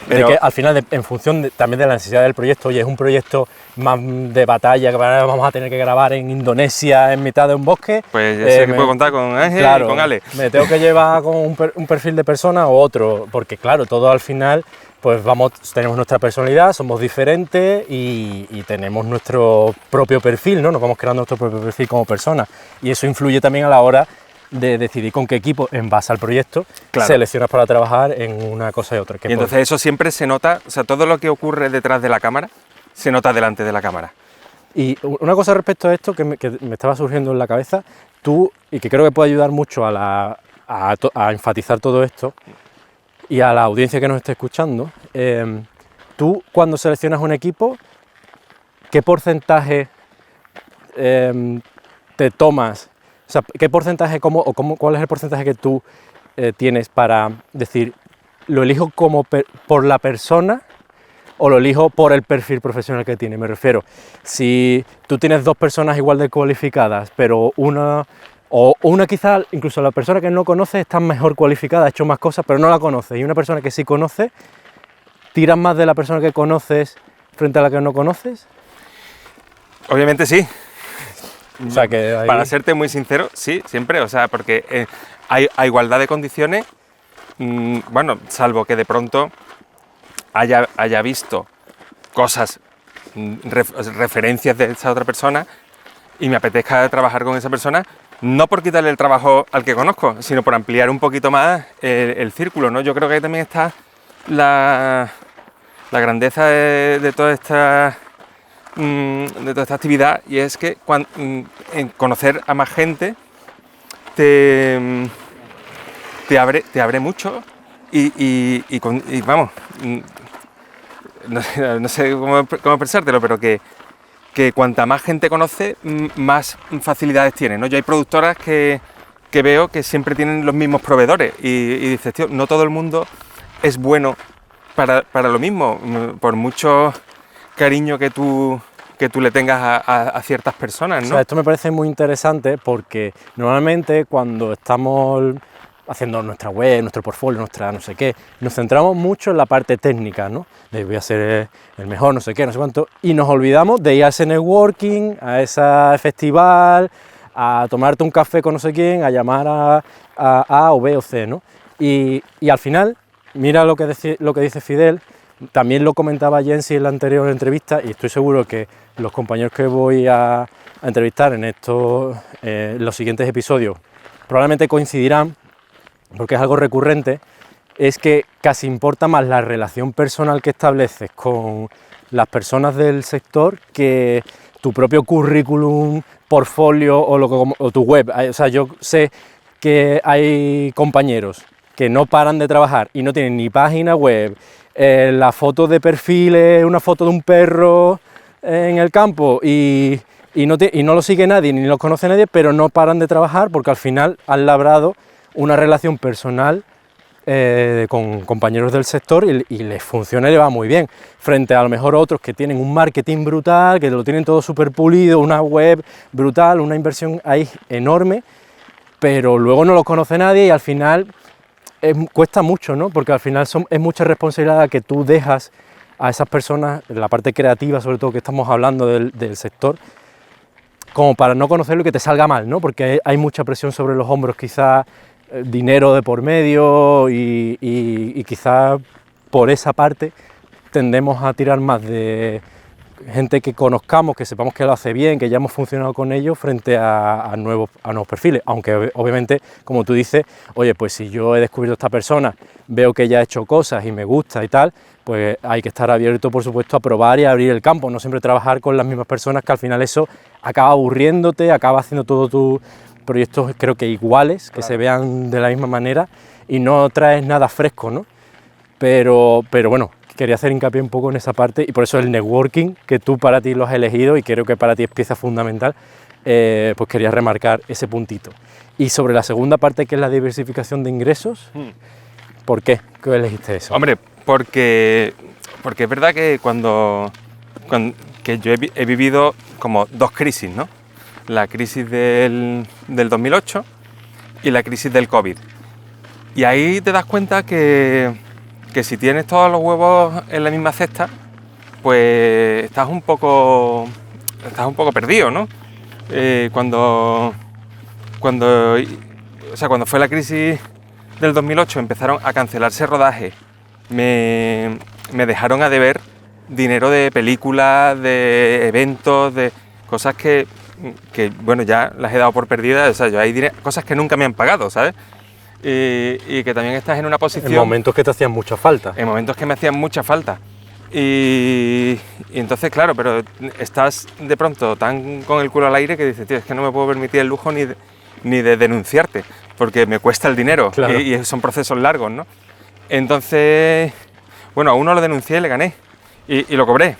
que al final, en función también de la necesidad del proyecto, oye, es un proyecto más de batalla que vamos a tener que grabar en Indonesia en mitad de un bosque. Pues ya sé que puedo contar con Ángel, claro, y con Ale. Me tengo que llevar con un perfil de persona o otro, porque claro, todo al final, pues tenemos nuestra personalidad, somos diferentes y tenemos nuestro propio perfil, ¿no? Nos vamos creando nuestro propio perfil como persona, y eso influye también a la hora de decidir con qué equipo, en base al proyecto, seleccionas para trabajar en una cosa y otra. Y entonces eso siempre se nota, o sea, todo lo que ocurre detrás de la cámara, se nota delante de la cámara. Y una cosa respecto a esto que me estaba surgiendo en la cabeza, tú, y que creo que puede ayudar mucho a enfatizar todo esto, y a la audiencia que nos esté escuchando, tú cuando seleccionas un equipo, ¿qué porcentaje te tomas? O sea, ¿qué porcentaje, cuál es el porcentaje que tú tienes para decir, lo elijo por la persona o lo elijo por el perfil profesional que tiene? Me refiero, si tú tienes 2 personas igual de cualificadas, pero una quizá, incluso la persona que no conoces está mejor cualificada, ha hecho más cosas, pero no la conoces, y una persona que sí conoce, ¿tiras más de la persona que conoces frente a la que no conoces? Obviamente sí. O sea, que ahí... Para serte muy sincero, sí, siempre, o sea, porque hay a igualdad de condiciones, bueno, salvo que de pronto haya visto cosas, referencias de esa otra persona y me apetezca trabajar con esa persona, no por quitarle el trabajo al que conozco, sino por ampliar un poquito más el círculo, ¿no? Yo creo que ahí también está la grandeza de toda esta actividad, y es que en conocer a más gente te abre mucho y vamos, no sé cómo expresártelo, pero que cuanta más gente conoce, más facilidades tiene, ¿no? Yo hay productoras que veo que siempre tienen los mismos proveedores y dices, tío, no todo el mundo es bueno para lo mismo, por mucho cariño que tú le tengas a ciertas personas, ¿no? O sea, esto me parece muy interesante porque normalmente cuando estamos haciendo nuestra web, nuestro portfolio, nuestra no sé qué, nos centramos mucho en la parte técnica, ¿no? De voy a ser el mejor, no sé qué, no sé cuánto, y nos olvidamos de ir a ese networking, a ese festival, a tomarte un café con no sé quién, a llamar a A o B o C, ¿no? Y al final, mira lo que dice Fidel, también lo comentaba Jensi en la anterior entrevista, y estoy seguro que los compañeros que voy a entrevistar en los siguientes episodios probablemente coincidirán, porque es algo recurrente, es que casi importa más la relación personal que estableces con las personas del sector que tu propio currículum, portfolio o tu web. O sea, yo sé que hay compañeros que no paran de trabajar y no tienen ni página web, la foto de perfil es una foto de un perro en el campo y no lo sigue nadie, ni lo conoce nadie, pero no paran de trabajar porque al final han labrado una relación personal con compañeros del sector y les funciona y les va muy bien, frente a lo mejor otros que tienen un marketing brutal, que lo tienen todo súper pulido, una web brutal, una inversión ahí enorme, pero luego no lo conoce nadie y al final cuesta mucho, ¿no? Porque al final es mucha responsabilidad que tú dejas a esas personas, la parte creativa sobre todo que estamos hablando del sector, como para no conocerlo y que te salga mal, ¿no? Porque hay mucha presión sobre los hombros, quizás dinero de por medio y quizás por esa parte tendemos a tirar más de gente que conozcamos, que sepamos que lo hace bien, que ya hemos funcionado con ellos frente a nuevos perfiles, aunque obviamente, como tú dices, oye, pues si yo he descubierto a esta persona, veo que ya ha hecho cosas y me gusta y tal, pues hay que estar abierto, por supuesto, a probar y a abrir el campo, no siempre trabajar con las mismas personas, que al final eso acaba aburriéndote, acaba haciendo todo tu proyectos, creo que iguales, que se vean de la misma manera y no traes nada fresco, ¿no? Pero bueno, quería hacer hincapié un poco en esa parte y por eso el networking, que tú para ti lo has elegido y creo que para ti es pieza fundamental, pues quería remarcar ese puntito. Y sobre la segunda parte, que es la diversificación de ingresos, ¿por qué? ¿Qué elegiste eso? Hombre, porque es verdad que que yo he vivido como dos crisis, ¿no? La crisis del 2008 y la crisis del COVID. Y ahí te das cuenta que si tienes todos los huevos en la misma cesta, pues estás un poco perdido, ¿no? Cuando fue la crisis del 2008 empezaron a cancelarse rodajes, me dejaron a deber dinero de películas, de eventos, de cosas que bueno, ya las he dado por perdidas, o sea, yo hay cosas que nunca me han pagado, ¿sabes? Y que también estás en una posición... En momentos que te hacían mucha falta. En momentos que me hacían mucha falta. Y entonces, claro, pero estás de pronto tan con el culo al aire que dices, tío, es que no me puedo permitir el lujo ni de denunciarte, porque me cuesta el dinero, claro. y son procesos largos, ¿no? Entonces, bueno, a uno lo denuncié y le gané, y lo cobré.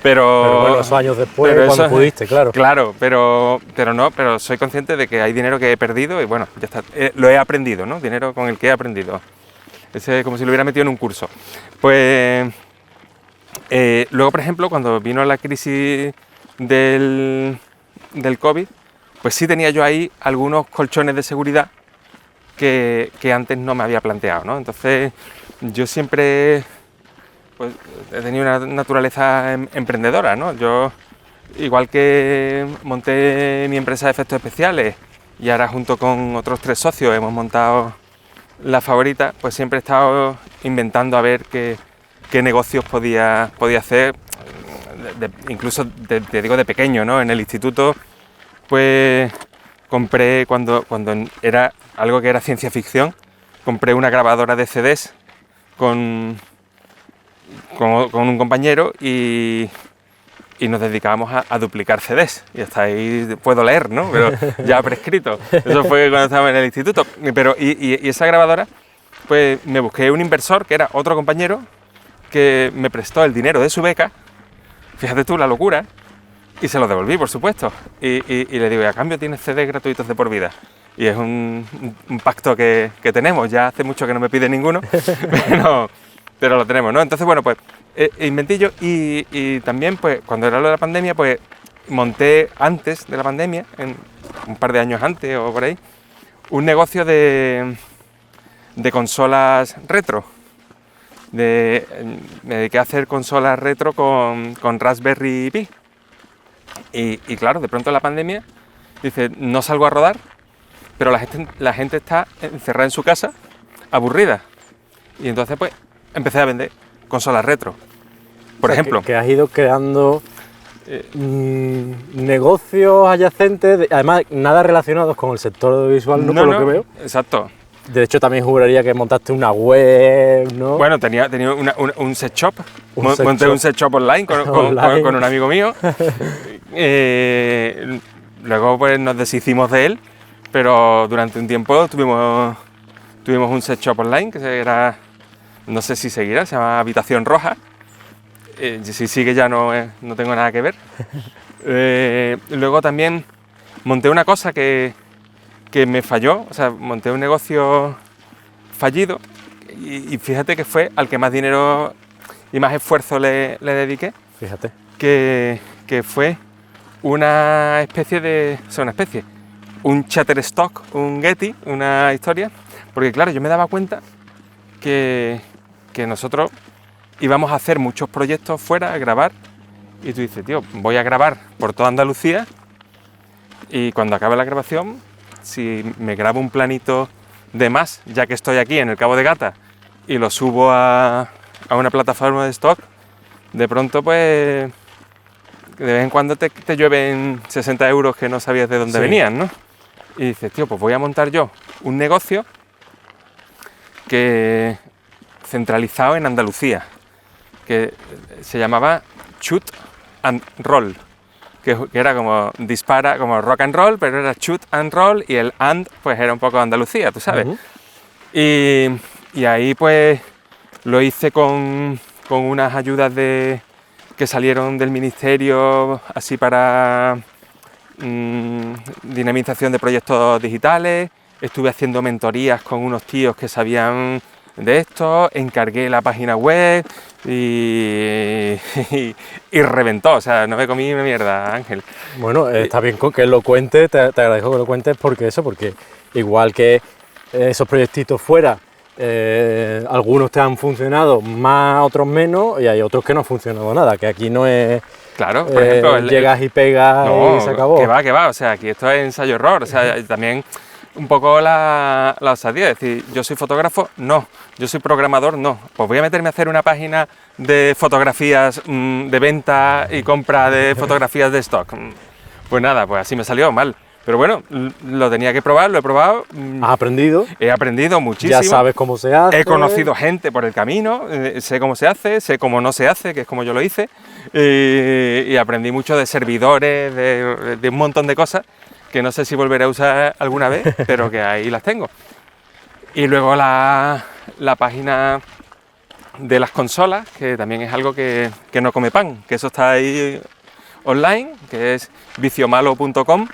Pero bueno, esos años después, cuando pudiste, claro. Claro, pero soy consciente de que hay dinero que he perdido y bueno, ya está, lo he aprendido, ¿no? Dinero con el que he aprendido. Es como si lo hubiera metido en un curso. Pues luego, por ejemplo, cuando vino la crisis del COVID, pues sí tenía yo ahí algunos colchones de seguridad que antes no me había planteado, ¿no? Entonces yo siempre... pues he tenido una naturaleza emprendedora, ¿no? Yo igual que monté mi empresa de efectos especiales y ahora junto con otros 3 socios hemos montado La Favorita, pues siempre he estado inventando a ver qué negocios podía hacer, incluso te digo de pequeño, ¿no? En el instituto, pues compré, cuando era algo que era ciencia ficción, compré una grabadora de CDs con un compañero y nos dedicábamos a duplicar CDs. Y hasta ahí puedo leer, ¿no? Pero ya prescrito. Eso fue cuando estaba en el instituto. Pero, y esa grabadora, pues me busqué un inversor, que era otro compañero, que me prestó el dinero de su beca. Fíjate tú la locura. Y se lo devolví, por supuesto. Y le digo, y a cambio tienes CDs gratuitos de por vida. Y es un pacto que tenemos. Ya hace mucho que no me pide ninguno, pero lo tenemos, ¿no? Entonces, bueno, pues inventé yo y también, pues, cuando era lo de la pandemia, pues monté antes de la pandemia, un par de años antes o por ahí, un negocio de consolas retro. Me dediqué a hacer consolas retro con Raspberry Pi. Y claro, de pronto la pandemia, dice, no salgo a rodar, pero la gente está encerrada en su casa, aburrida. Y entonces, pues, empecé a vender consolas retro. Por ejemplo. Que has ido creando negocios adyacentes, además nada relacionados con el sector audiovisual, ¿no? Por lo que veo. Exacto. De hecho, también juraría que montaste una web, ¿no? Bueno, tenía un set shop. Monté un set shop online con un amigo mío. Luego, pues, nos deshicimos de él, pero durante un tiempo tuvimos un set shop online que era, no sé si seguirá, se llama Habitación Roja. Si sigue ya no tengo nada que ver. Luego también monté una cosa que me falló, o sea, monté un negocio fallido y fíjate que fue al que más dinero y más esfuerzo le dediqué. Fíjate. Que fue una especie un Shutterstock, un Getty, una historia, porque claro, yo me daba cuenta que nosotros íbamos a hacer muchos proyectos fuera, a grabar, y tú dices, tío, voy a grabar por toda Andalucía y cuando acabe la grabación, si me grabo un planito de más, ya que estoy aquí en el Cabo de Gata y lo subo a una plataforma de stock, de pronto pues de vez en cuando te llueven 60 euros que no sabías de dónde venían, ¿no? Y dices, tío, pues voy a montar yo un negocio que centralizado en Andalucía, que se llamaba Shoot and Roll, que era como dispara, como rock and roll, pero era shoot and roll y el and pues era un poco Andalucía, tú sabes. Uh-huh. Y ahí pues lo hice con unas ayudas que salieron del ministerio así para dinamización de proyectos digitales. Estuve haciendo mentorías con unos tíos que sabían de esto, encargué la página web y reventó, o sea, no me comí una mierda, Ángel. Bueno, está bien que lo cuentes, te agradezco que lo cuentes porque igual que esos proyectitos fuera, algunos te han funcionado más, otros menos, y hay otros que no han funcionado nada, que aquí no es... Claro, por ejemplo... llegas y pegas y se acabó. Que va, o sea, aquí esto es ensayo-error, o sea, también... Un poco la osadía, es decir, yo soy fotógrafo, no, yo soy programador, no, pues voy a meterme a hacer una página de fotografías de venta y compra de fotografías de stock. Pues nada, pues así me salió mal, pero bueno, lo tenía que probar, lo he probado. ¿Has aprendido? He aprendido muchísimo. Ya sabes cómo se hace. He conocido gente por el camino, sé cómo se hace, sé cómo no se hace, que es como yo lo hice, y aprendí mucho de servidores, de un montón de cosas, que no sé si volveré a usar alguna vez, pero que ahí las tengo. Y luego la página de las consolas, que también es algo que no come pan, que eso está ahí online, que es viciomalo.com,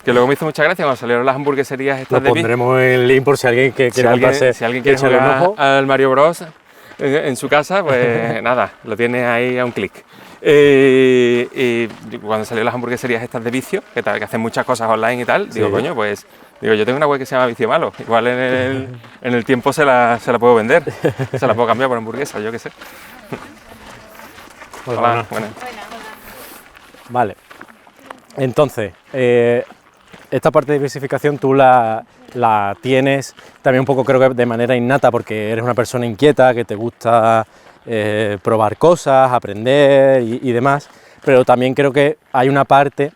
que luego me hizo mucha gracia cuando salieron las hamburgueserías estas de pondremos el link por si alguien quiere comprarse. Si alguien quiere jugar al Mario Bros en su casa, pues nada, lo tiene ahí a un clic. Y cuando salieron las hamburgueserías estas de vicio, que hacen muchas cosas online y tal, digo, coño, pues yo tengo una web que se llama Vicio Malo, igual en el tiempo se la puedo vender, se la puedo cambiar por hamburguesa, yo qué sé. Hola, buenas. Vale. Entonces, esta parte de diversificación tú la tienes también un poco, creo que de manera innata, porque eres una persona inquieta, que te gusta probar cosas, aprender y demás, pero también creo que hay una parte,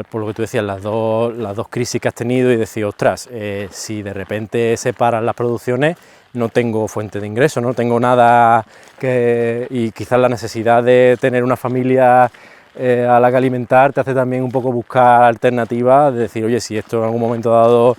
por lo que tú decías, las dos crisis que has tenido y decir, ostras, si de repente se paran las producciones, no tengo fuente de ingreso, no tengo nada y quizás la necesidad de tener una familia a la que alimentar te hace también un poco buscar alternativas, de decir, oye, si esto en algún momento dado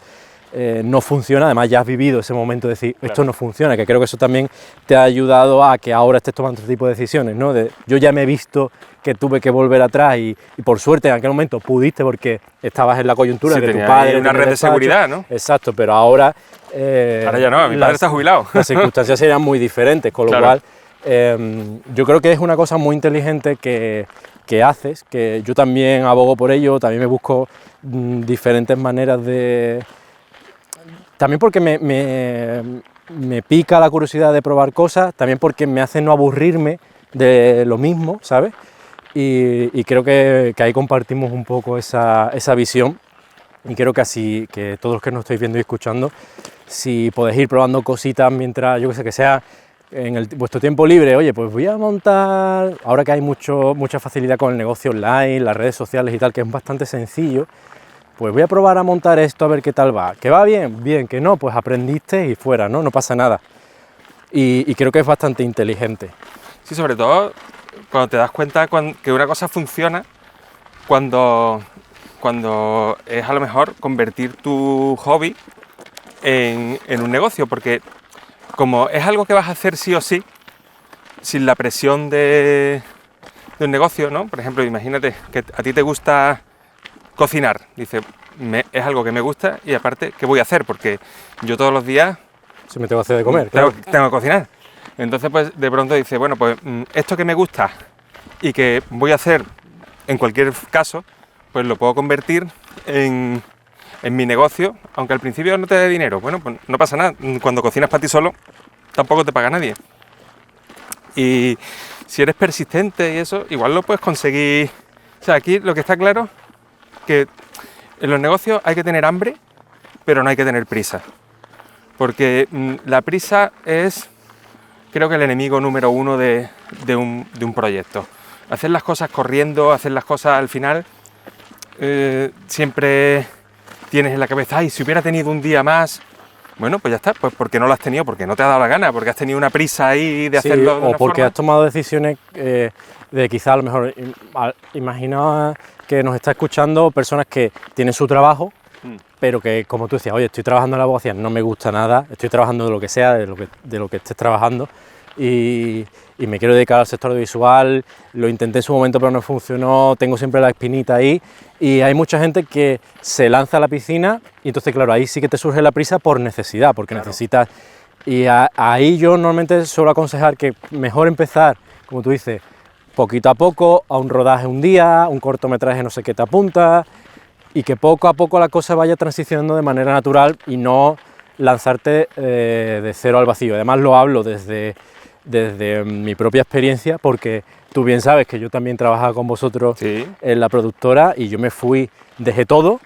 no funciona, además ya has vivido ese momento de decir, esto no funciona, que creo que eso también te ha ayudado a que ahora estés tomando este tipo de decisiones, ¿no? Yo ya me he visto que tuve que volver atrás y por suerte en aquel momento pudiste porque estabas en la coyuntura sí, de tu padre. Una red de seguridad, ¿no? Exacto, pero ahora... ahora ya no, mi padre está jubilado. Las circunstancias serían muy diferentes, con lo cual yo creo que es una cosa muy inteligente que haces, que yo también abogo por ello, también me busco diferentes maneras de... También porque me pica la curiosidad de probar cosas, también porque me hace no aburrirme de lo mismo, ¿sabes? Y creo que ahí compartimos un poco esa visión, y creo que así, que todos los que nos estáis viendo y escuchando, si podéis ir probando cositas mientras, yo que sé, que sea en vuestro tiempo libre, oye, pues voy a montar, ahora que hay mucha facilidad con el negocio online, las redes sociales y tal, que es bastante sencillo, pues voy a probar a montar esto a ver qué tal va. ¿Que va bien? Bien, que no, pues aprendiste y fuera, ¿no? No pasa nada. Y creo que es bastante inteligente. Sí, sobre todo cuando te das cuenta que una cosa funciona, cuando es a lo mejor convertir tu hobby en un negocio, porque como es algo que vas a hacer sí o sí, sin la presión de un negocio, ¿no? Por ejemplo, imagínate que a ti te gusta cocinar, dice, es algo que me gusta y aparte, ¿qué voy a hacer? Porque yo todos los días... Si me tengo que hacer de comer, tengo que cocinar. Entonces, pues, de pronto dice, bueno, pues, esto que me gusta y que voy a hacer en cualquier caso, pues lo puedo convertir en mi negocio, aunque al principio no te dé dinero. Bueno, pues no pasa nada. Cuando cocinas para ti solo, tampoco te paga nadie. Y si eres persistente y eso, igual lo puedes conseguir. O sea, aquí lo que está claro que en los negocios hay que tener hambre, pero no hay que tener prisa. Porque la prisa es, creo que el enemigo número uno de un proyecto. Hacer las cosas corriendo, hacer las cosas al final, siempre tienes en la cabeza, ay, si hubiera tenido un día más, bueno, pues ya está, pues porque no lo has tenido, porque no te ha dado la gana, porque has tenido una prisa ahí de hacerlo de una o porque forma. has tomado decisiones de quizá a lo mejor, imagina que nos está escuchando personas que tienen su trabajo, pero que, como tú decías, oye, estoy trabajando en la abogacía, no me gusta nada, estoy trabajando de lo que sea, de lo que estés trabajando, y me quiero dedicar al sector audiovisual, lo intenté en su momento pero no funcionó, tengo siempre la espinita ahí, y hay mucha gente que se lanza a la piscina, y entonces claro, ahí sí que te surge la prisa por necesidad, porque necesitas, y ahí yo normalmente suelo aconsejar que mejor empezar, como tú dices, poquito a poco, a un rodaje un día, un cortometraje no sé qué te apunta, y que poco a poco la cosa vaya transicionando de manera natural y no lanzarte de cero al vacío. Además lo hablo desde mi propia experiencia, porque tú bien sabes que yo también trabajaba con vosotros en la productora y yo me fui, dejé todo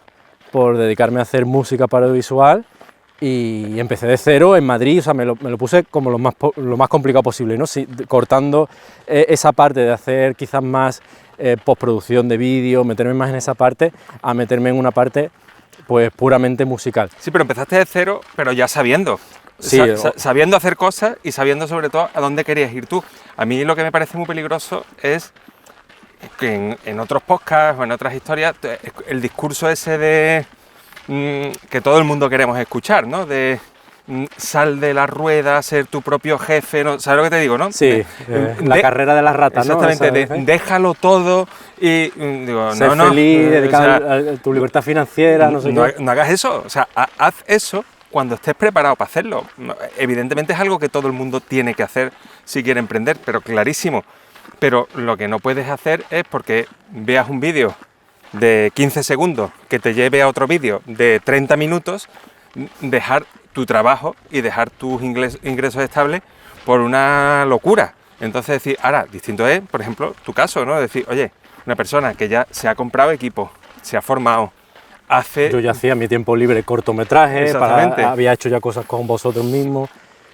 por dedicarme a hacer música para audiovisual y empecé de cero en Madrid, o sea, me lo puse como lo más complicado posible, ¿no? Sí, cortando esa parte de hacer quizás más postproducción de vídeo, meterme más en esa parte, a meterme en una parte pues puramente musical. Sí, pero empezaste de cero, pero ya sabiendo. Sí, sabiendo hacer cosas y sabiendo sobre todo a dónde querías ir tú. A mí lo que me parece muy peligroso es que en otros podcasts o en otras historias el discurso ese de que todo el mundo queremos escuchar, ¿no? De sal de la rueda, ser tu propio jefe, ¿no? ¿Sabes lo que te digo, no? Sí, la carrera de las ratas, ¿no? Exactamente, déjalo todo y digo, ser feliz, dedicar a tu libertad financiera, no sé qué. No hagas eso, o sea, haz eso cuando estés preparado para hacerlo. Evidentemente es algo que todo el mundo tiene que hacer si quiere emprender, pero clarísimo. Pero lo que no puedes hacer es porque veas un vídeo de 15 segundos que te lleve a otro vídeo de 30 minutos, dejar tu trabajo y dejar tus ingresos estables por una locura. Entonces decir, ahora, distinto es, por ejemplo, tu caso, ¿no? Decir, oye, una persona que ya se ha comprado equipo, se ha formado, hace... Yo ya hacía en mi tiempo libre cortometrajes, había hecho ya cosas con vosotros mismos.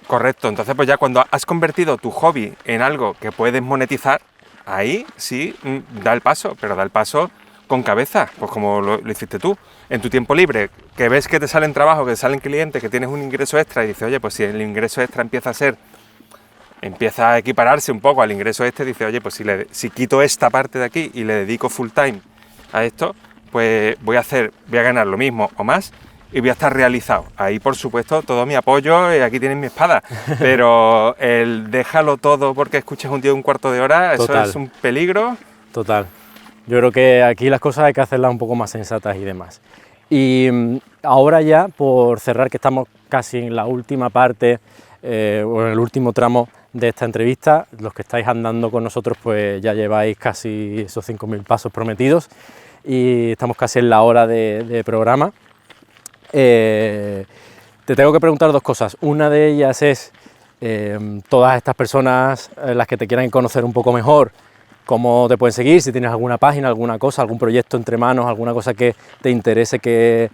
Correcto, entonces pues ya cuando has convertido tu hobby en algo que puedes monetizar, ahí sí da el paso, pero da el paso con cabeza, pues como lo hiciste tú, en tu tiempo libre, que ves que te salen trabajos, que te salen clientes, que tienes un ingreso extra y dices, oye, pues si el ingreso extra empieza a equipararse un poco al ingreso dices, oye, pues si quito esta parte de aquí y le dedico full time a esto, pues voy a ganar lo mismo o más y voy a estar realizado. Ahí, por supuesto, todo mi apoyo y aquí tienes mi espada. Pero el déjalo todo porque escuchas un tío un cuarto de hora, Total. Eso es un peligro. Total. Yo creo que aquí las cosas hay que hacerlas un poco más sensatas y demás. Y ahora ya, por cerrar, que estamos casi en la última parte, o en el último tramo de esta entrevista, los que estáis andando con nosotros, pues ya lleváis casi esos 5.000 pasos prometidos y estamos casi en la hora de programa. Te tengo que preguntar dos cosas. Una de ellas es, todas estas personas, las que te quieran conocer un poco mejor, cómo te pueden seguir, si tienes alguna página, alguna cosa, algún proyecto entre manos, alguna cosa que te interese que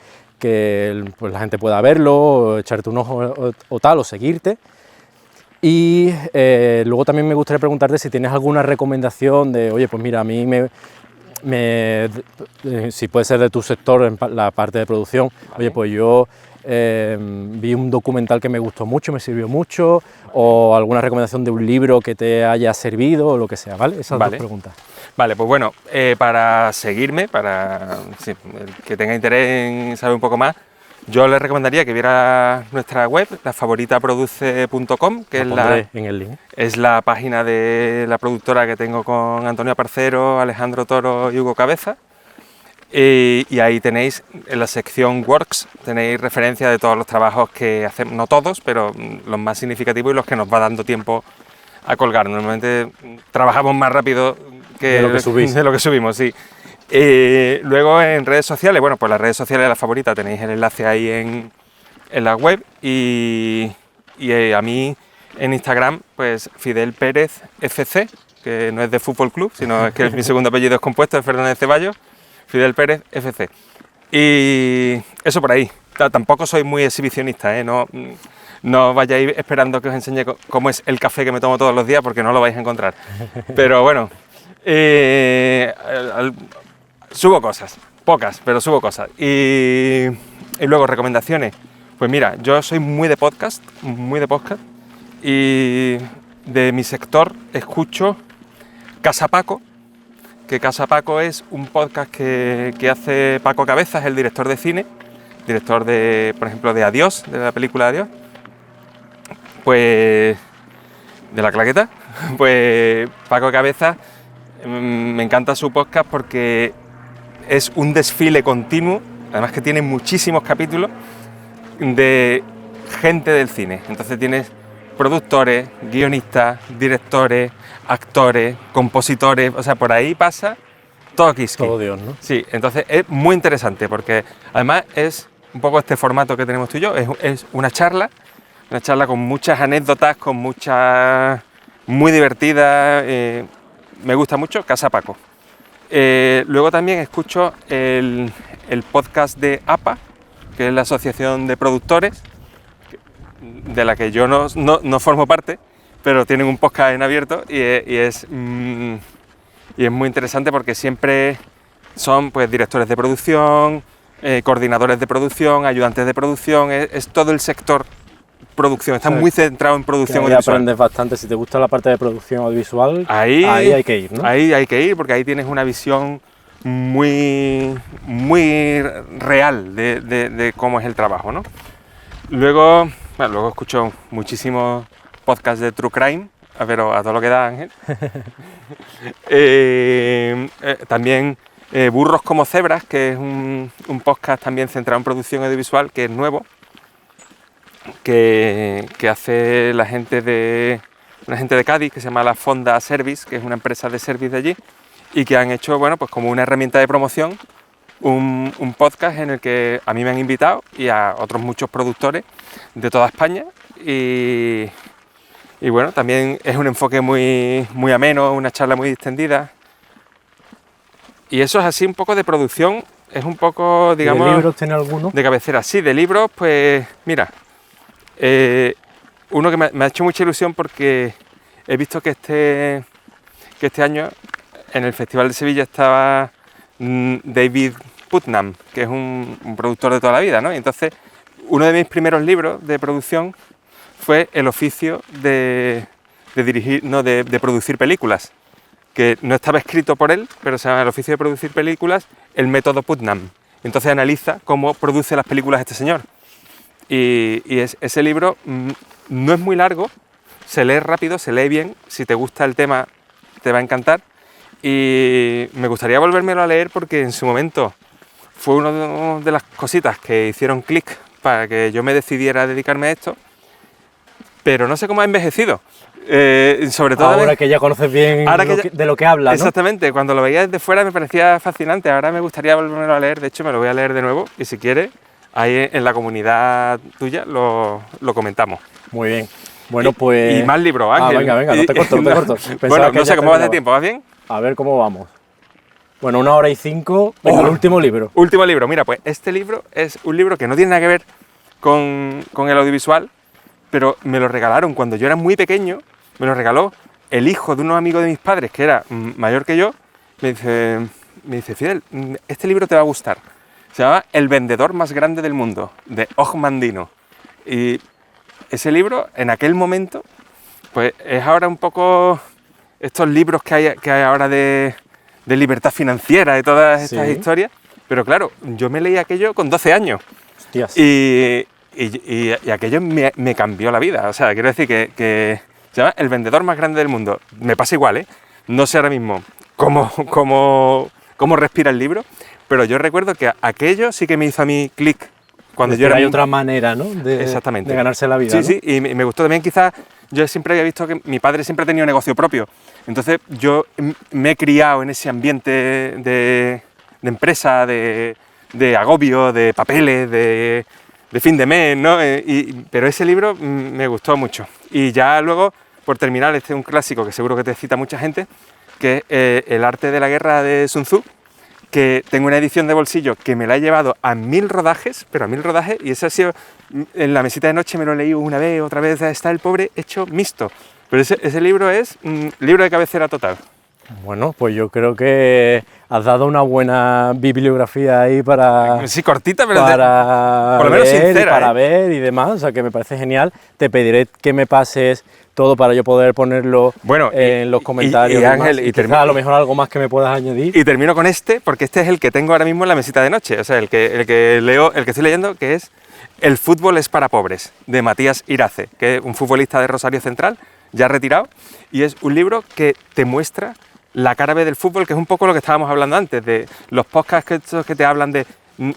pues, la gente pueda verlo, o echarte un ojo o tal, o seguirte. Y luego también me gustaría preguntarte si tienes alguna recomendación de, oye, pues mira, a mí si puede ser de tu sector, en la parte de producción, vale. Oye, pues yo vi un documental que me gustó mucho, me sirvió mucho, vale. O alguna recomendación de un libro que te haya servido, o lo que sea, ¿vale? Esas dos preguntas. Vale, pues bueno, para seguirme, el que tenga interés en saber un poco más, yo les recomendaría que viera nuestra web, lafavoritaproduce.com, que en el link. Es la página de la productora que tengo con Antonio Parcero, Alejandro Toro y Hugo Cabeza. Y ahí tenéis, en la sección Works, tenéis referencia de todos los trabajos que hacemos, no todos, pero los más significativos y los que nos va dando tiempo a colgar. Normalmente trabajamos más rápido de lo que subimos, sí. Luego en redes sociales, bueno, pues las redes sociales de La Favorita tenéis el enlace ahí en la web y a mí en Instagram, pues Fidel Pérez FC, que no es de Fútbol Club, sino es que mi segundo apellido es compuesto, es Fernández Ceballos, Fidel Pérez FC. Y eso por ahí. Tampoco soy muy exhibicionista, no vayáis esperando que os enseñe cómo es el café que me tomo todos los días, porque no lo vais a encontrar. Pero bueno, subo cosas, pocas, pero subo cosas. Y luego recomendaciones. Pues mira, yo soy muy de podcast, y de mi sector escucho Casa Paco, que Casa Paco es un podcast que hace Paco Cabezas, el director de cine, director de, por ejemplo, de Adiós, de la película Adiós, pues de La Claqueta. Pues Paco Cabezas, me encanta su podcast porque es un desfile continuo, además que tiene muchísimos capítulos de gente del cine. Entonces tienes productores, guionistas, directores, actores, compositores, o sea, por ahí pasa todo Kiski. Todo Dios, ¿no? Sí, entonces es muy interesante porque además es un poco este formato que tenemos tú y yo, es una charla con muchas anécdotas, con muchas muy divertidas, me gusta mucho Casa Paco. Luego también escucho el podcast de APA, que es la Asociación de Productores, de la que yo no formo parte, pero tienen un podcast en abierto y es muy interesante porque siempre son pues directores de producción, coordinadores de producción, ayudantes de producción, es todo el sector producción, está muy centrado en producción audiovisual. Aprendes bastante, si te gusta la parte de producción audiovisual, ahí hay que ir, ¿no? Ahí hay que ir porque ahí tienes una visión muy real de cómo es el trabajo, ¿no? Luego escucho muchísimos podcasts de True Crime, pero a todo lo que da, Ángel. También Burros como Cebras, que es un podcast también centrado en producción audiovisual, que es nuevo, que hace una gente de Cádiz, que se llama La Fonda Service, que es una empresa de service de allí, y que han hecho, bueno, pues como una herramienta de promoción, un podcast en el que a mí me han invitado y a otros muchos productores de toda España, y bueno, también es un enfoque muy ameno, una charla muy distendida. Y eso es así un poco de producción, es un poco, digamos... ¿De libros tiene alguno? De cabecera, sí, de libros, pues mira, uno que me ha hecho mucha ilusión porque he visto que este año en el Festival de Sevilla estaba David Putnam, que es un productor de toda la vida, ¿no? Y entonces, uno de mis primeros libros de producción fue el oficio de dirigir, no, de producir películas, que no estaba escrito por él, pero se llama el oficio de producir películas, el método Putnam. Entonces analiza cómo produce las películas este señor. Y ese libro no es muy largo, se lee rápido, se lee bien, si te gusta el tema te va a encantar. Y me gustaría volvérmelo a leer porque en su momento fue una de las cositas que hicieron clic para que yo me decidiera a dedicarme a esto, pero no sé cómo ha envejecido. Sobre todo ahora que ya conoces bien de lo que habla, ¿no? Exactamente, cuando lo veía desde fuera me parecía fascinante, ahora me gustaría volverlo a leer, de hecho me lo voy a leer de nuevo y si quieres, ahí en la comunidad tuya lo comentamos. Muy bien. Bueno, pues... Y más libros, Ángel. Venga, no te corto. Bueno, no sé cómo vas de tiempo, ¿vas bien? A ver cómo vamos. Bueno, 1 hora y 5, el último libro. Último libro, mira, pues este libro es un libro que no tiene nada que ver con el audiovisual, pero me lo regalaron cuando yo era muy pequeño, me lo regaló el hijo de unos amigos de mis padres, que era mayor que yo, me dice, Fidel, este libro te va a gustar. Se llama El vendedor más grande del mundo, de Og Mandino. Y ese libro, en aquel momento, pues es ahora un poco estos libros que hay ahora de libertad financiera y todas estas historias, pero claro, yo me leí aquello con 12 años. Hostias. Y aquello me cambió la vida, o sea, quiero decir que se llama El vendedor más grande del mundo. Me pasa igual, ¿eh? No sé ahora mismo cómo respira el libro, pero yo recuerdo que aquello sí que me hizo a mí clic cuando yo era... Hay otra manera, ¿no? Exactamente. De ganarse la vida, Sí, ¿no? Sí, y me gustó también quizás, yo siempre había visto que mi padre siempre ha tenido negocio propio, entonces yo me he criado en ese ambiente de empresa, de agobio, de papeles, de fin de mes, ¿no? Pero ese libro me gustó mucho. Y ya luego, por terminar, este es un clásico que seguro que te cita mucha gente, que es El arte de la guerra de Sun Tzu, que tengo una edición de bolsillo que me la he llevado a 1000 rodajes, pero a 1000 rodajes, y ese ha sido, en la mesita de noche me lo he leído una vez, otra vez, está el pobre hecho mixto. Pero ese libro es libro de cabecera total. Bueno, pues yo creo que has dado una buena bibliografía ahí para... Sí, cortita, pero para por lo menos sincera. Para ver y demás, o sea que me parece genial. Te pediré que me pases todo para yo poder ponerlo en los comentarios. Y Ángel, y quizás a lo mejor algo más que me puedas añadir. Y termino con este, porque este es el que tengo ahora mismo en la mesita de noche, o sea, el que leo, el que estoy leyendo, que es El fútbol es para pobres, de Matías Irace, que es un futbolista de Rosario Central, ya retirado, y es un libro que te muestra la cara B del fútbol, que es un poco lo que estábamos hablando antes, de los podcasts que te hablan de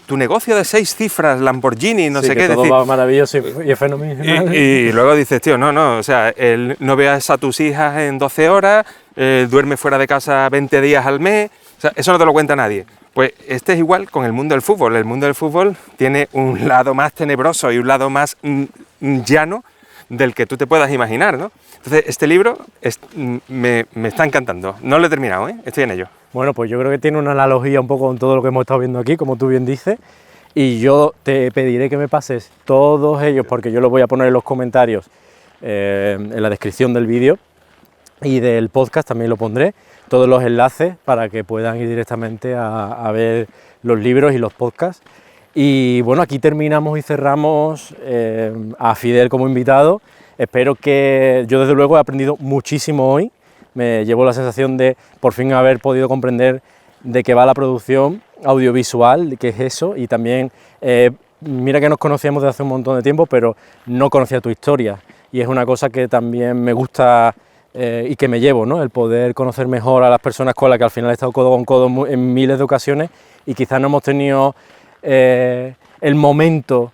tu negocio de 6 cifras, Lamborghini, no sé qué. Todo va maravilloso y es fenomenal. Y luego dices, tío, no, o sea, no veas a tus hijas en 12 horas, duerme fuera de casa 20 días al mes, o sea, eso no te lo cuenta nadie. Pues este es igual con el mundo del fútbol. El mundo del fútbol tiene un lado más tenebroso y un lado más llano del que tú te puedas imaginar, ¿no? Entonces, este libro me está encantando. No lo he terminado, ¿eh? Estoy en ello. Bueno, pues yo creo que tiene una analogía un poco con todo lo que hemos estado viendo aquí, como tú bien dices, y yo te pediré que me pases todos ellos, porque yo los voy a poner en los comentarios, en la descripción del vídeo, y del podcast también lo pondré, todos los enlaces para que puedan ir directamente a ver los libros y los podcasts. Y bueno, aquí terminamos y cerramos a Fidel como invitado. Espero que yo desde luego he aprendido muchísimo hoy, me llevo la sensación de por fin haber podido comprender de qué va la producción audiovisual, qué es eso, y también mira que nos conocíamos desde hace un montón de tiempo, pero no conocía tu historia, y es una cosa que también me gusta y que me llevo, ¿no? El poder conocer mejor a las personas con las que al final he estado codo con codo en miles de ocasiones, y quizás no hemos tenido el momento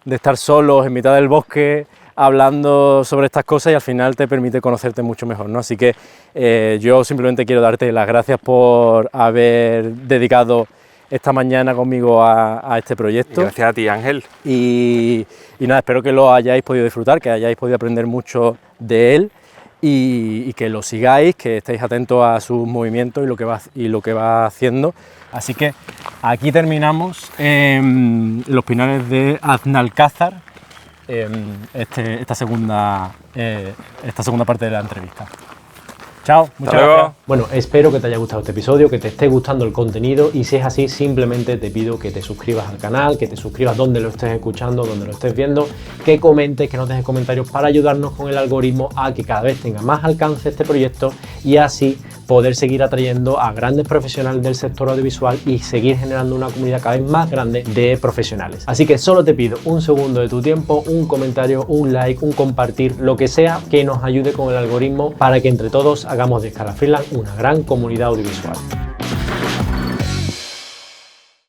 de estar solos en mitad del bosque hablando sobre estas cosas, y al final te permite conocerte mucho mejor, ¿no? Así que yo simplemente quiero darte las gracias por haber dedicado esta mañana conmigo a este proyecto. Gracias a ti, Ángel. Y nada, espero que lo hayáis podido disfrutar, que hayáis podido aprender mucho de él, y que lo sigáis, que estéis atentos a sus movimientos y lo que va haciendo. Así que aquí terminamos los pinares de Aznalcázar, esta segunda parte de la entrevista. Chao, muchas gracias. Bueno, espero que te haya gustado este episodio, que te esté gustando el contenido, y si es así, simplemente te pido que te suscribas al canal, que te suscribas donde lo estés escuchando, donde lo estés viendo, que comentes, que nos dejes comentarios para ayudarnos con el algoritmo a que cada vez tenga más alcance este proyecto y así poder seguir atrayendo a grandes profesionales del sector audiovisual y seguir generando una comunidad cada vez más grande de profesionales. Así que solo te pido un segundo de tu tiempo, un comentario, un like, un compartir, lo que sea que nos ayude con el algoritmo para que entre todos hagamos de Scala Freelance una gran comunidad audiovisual.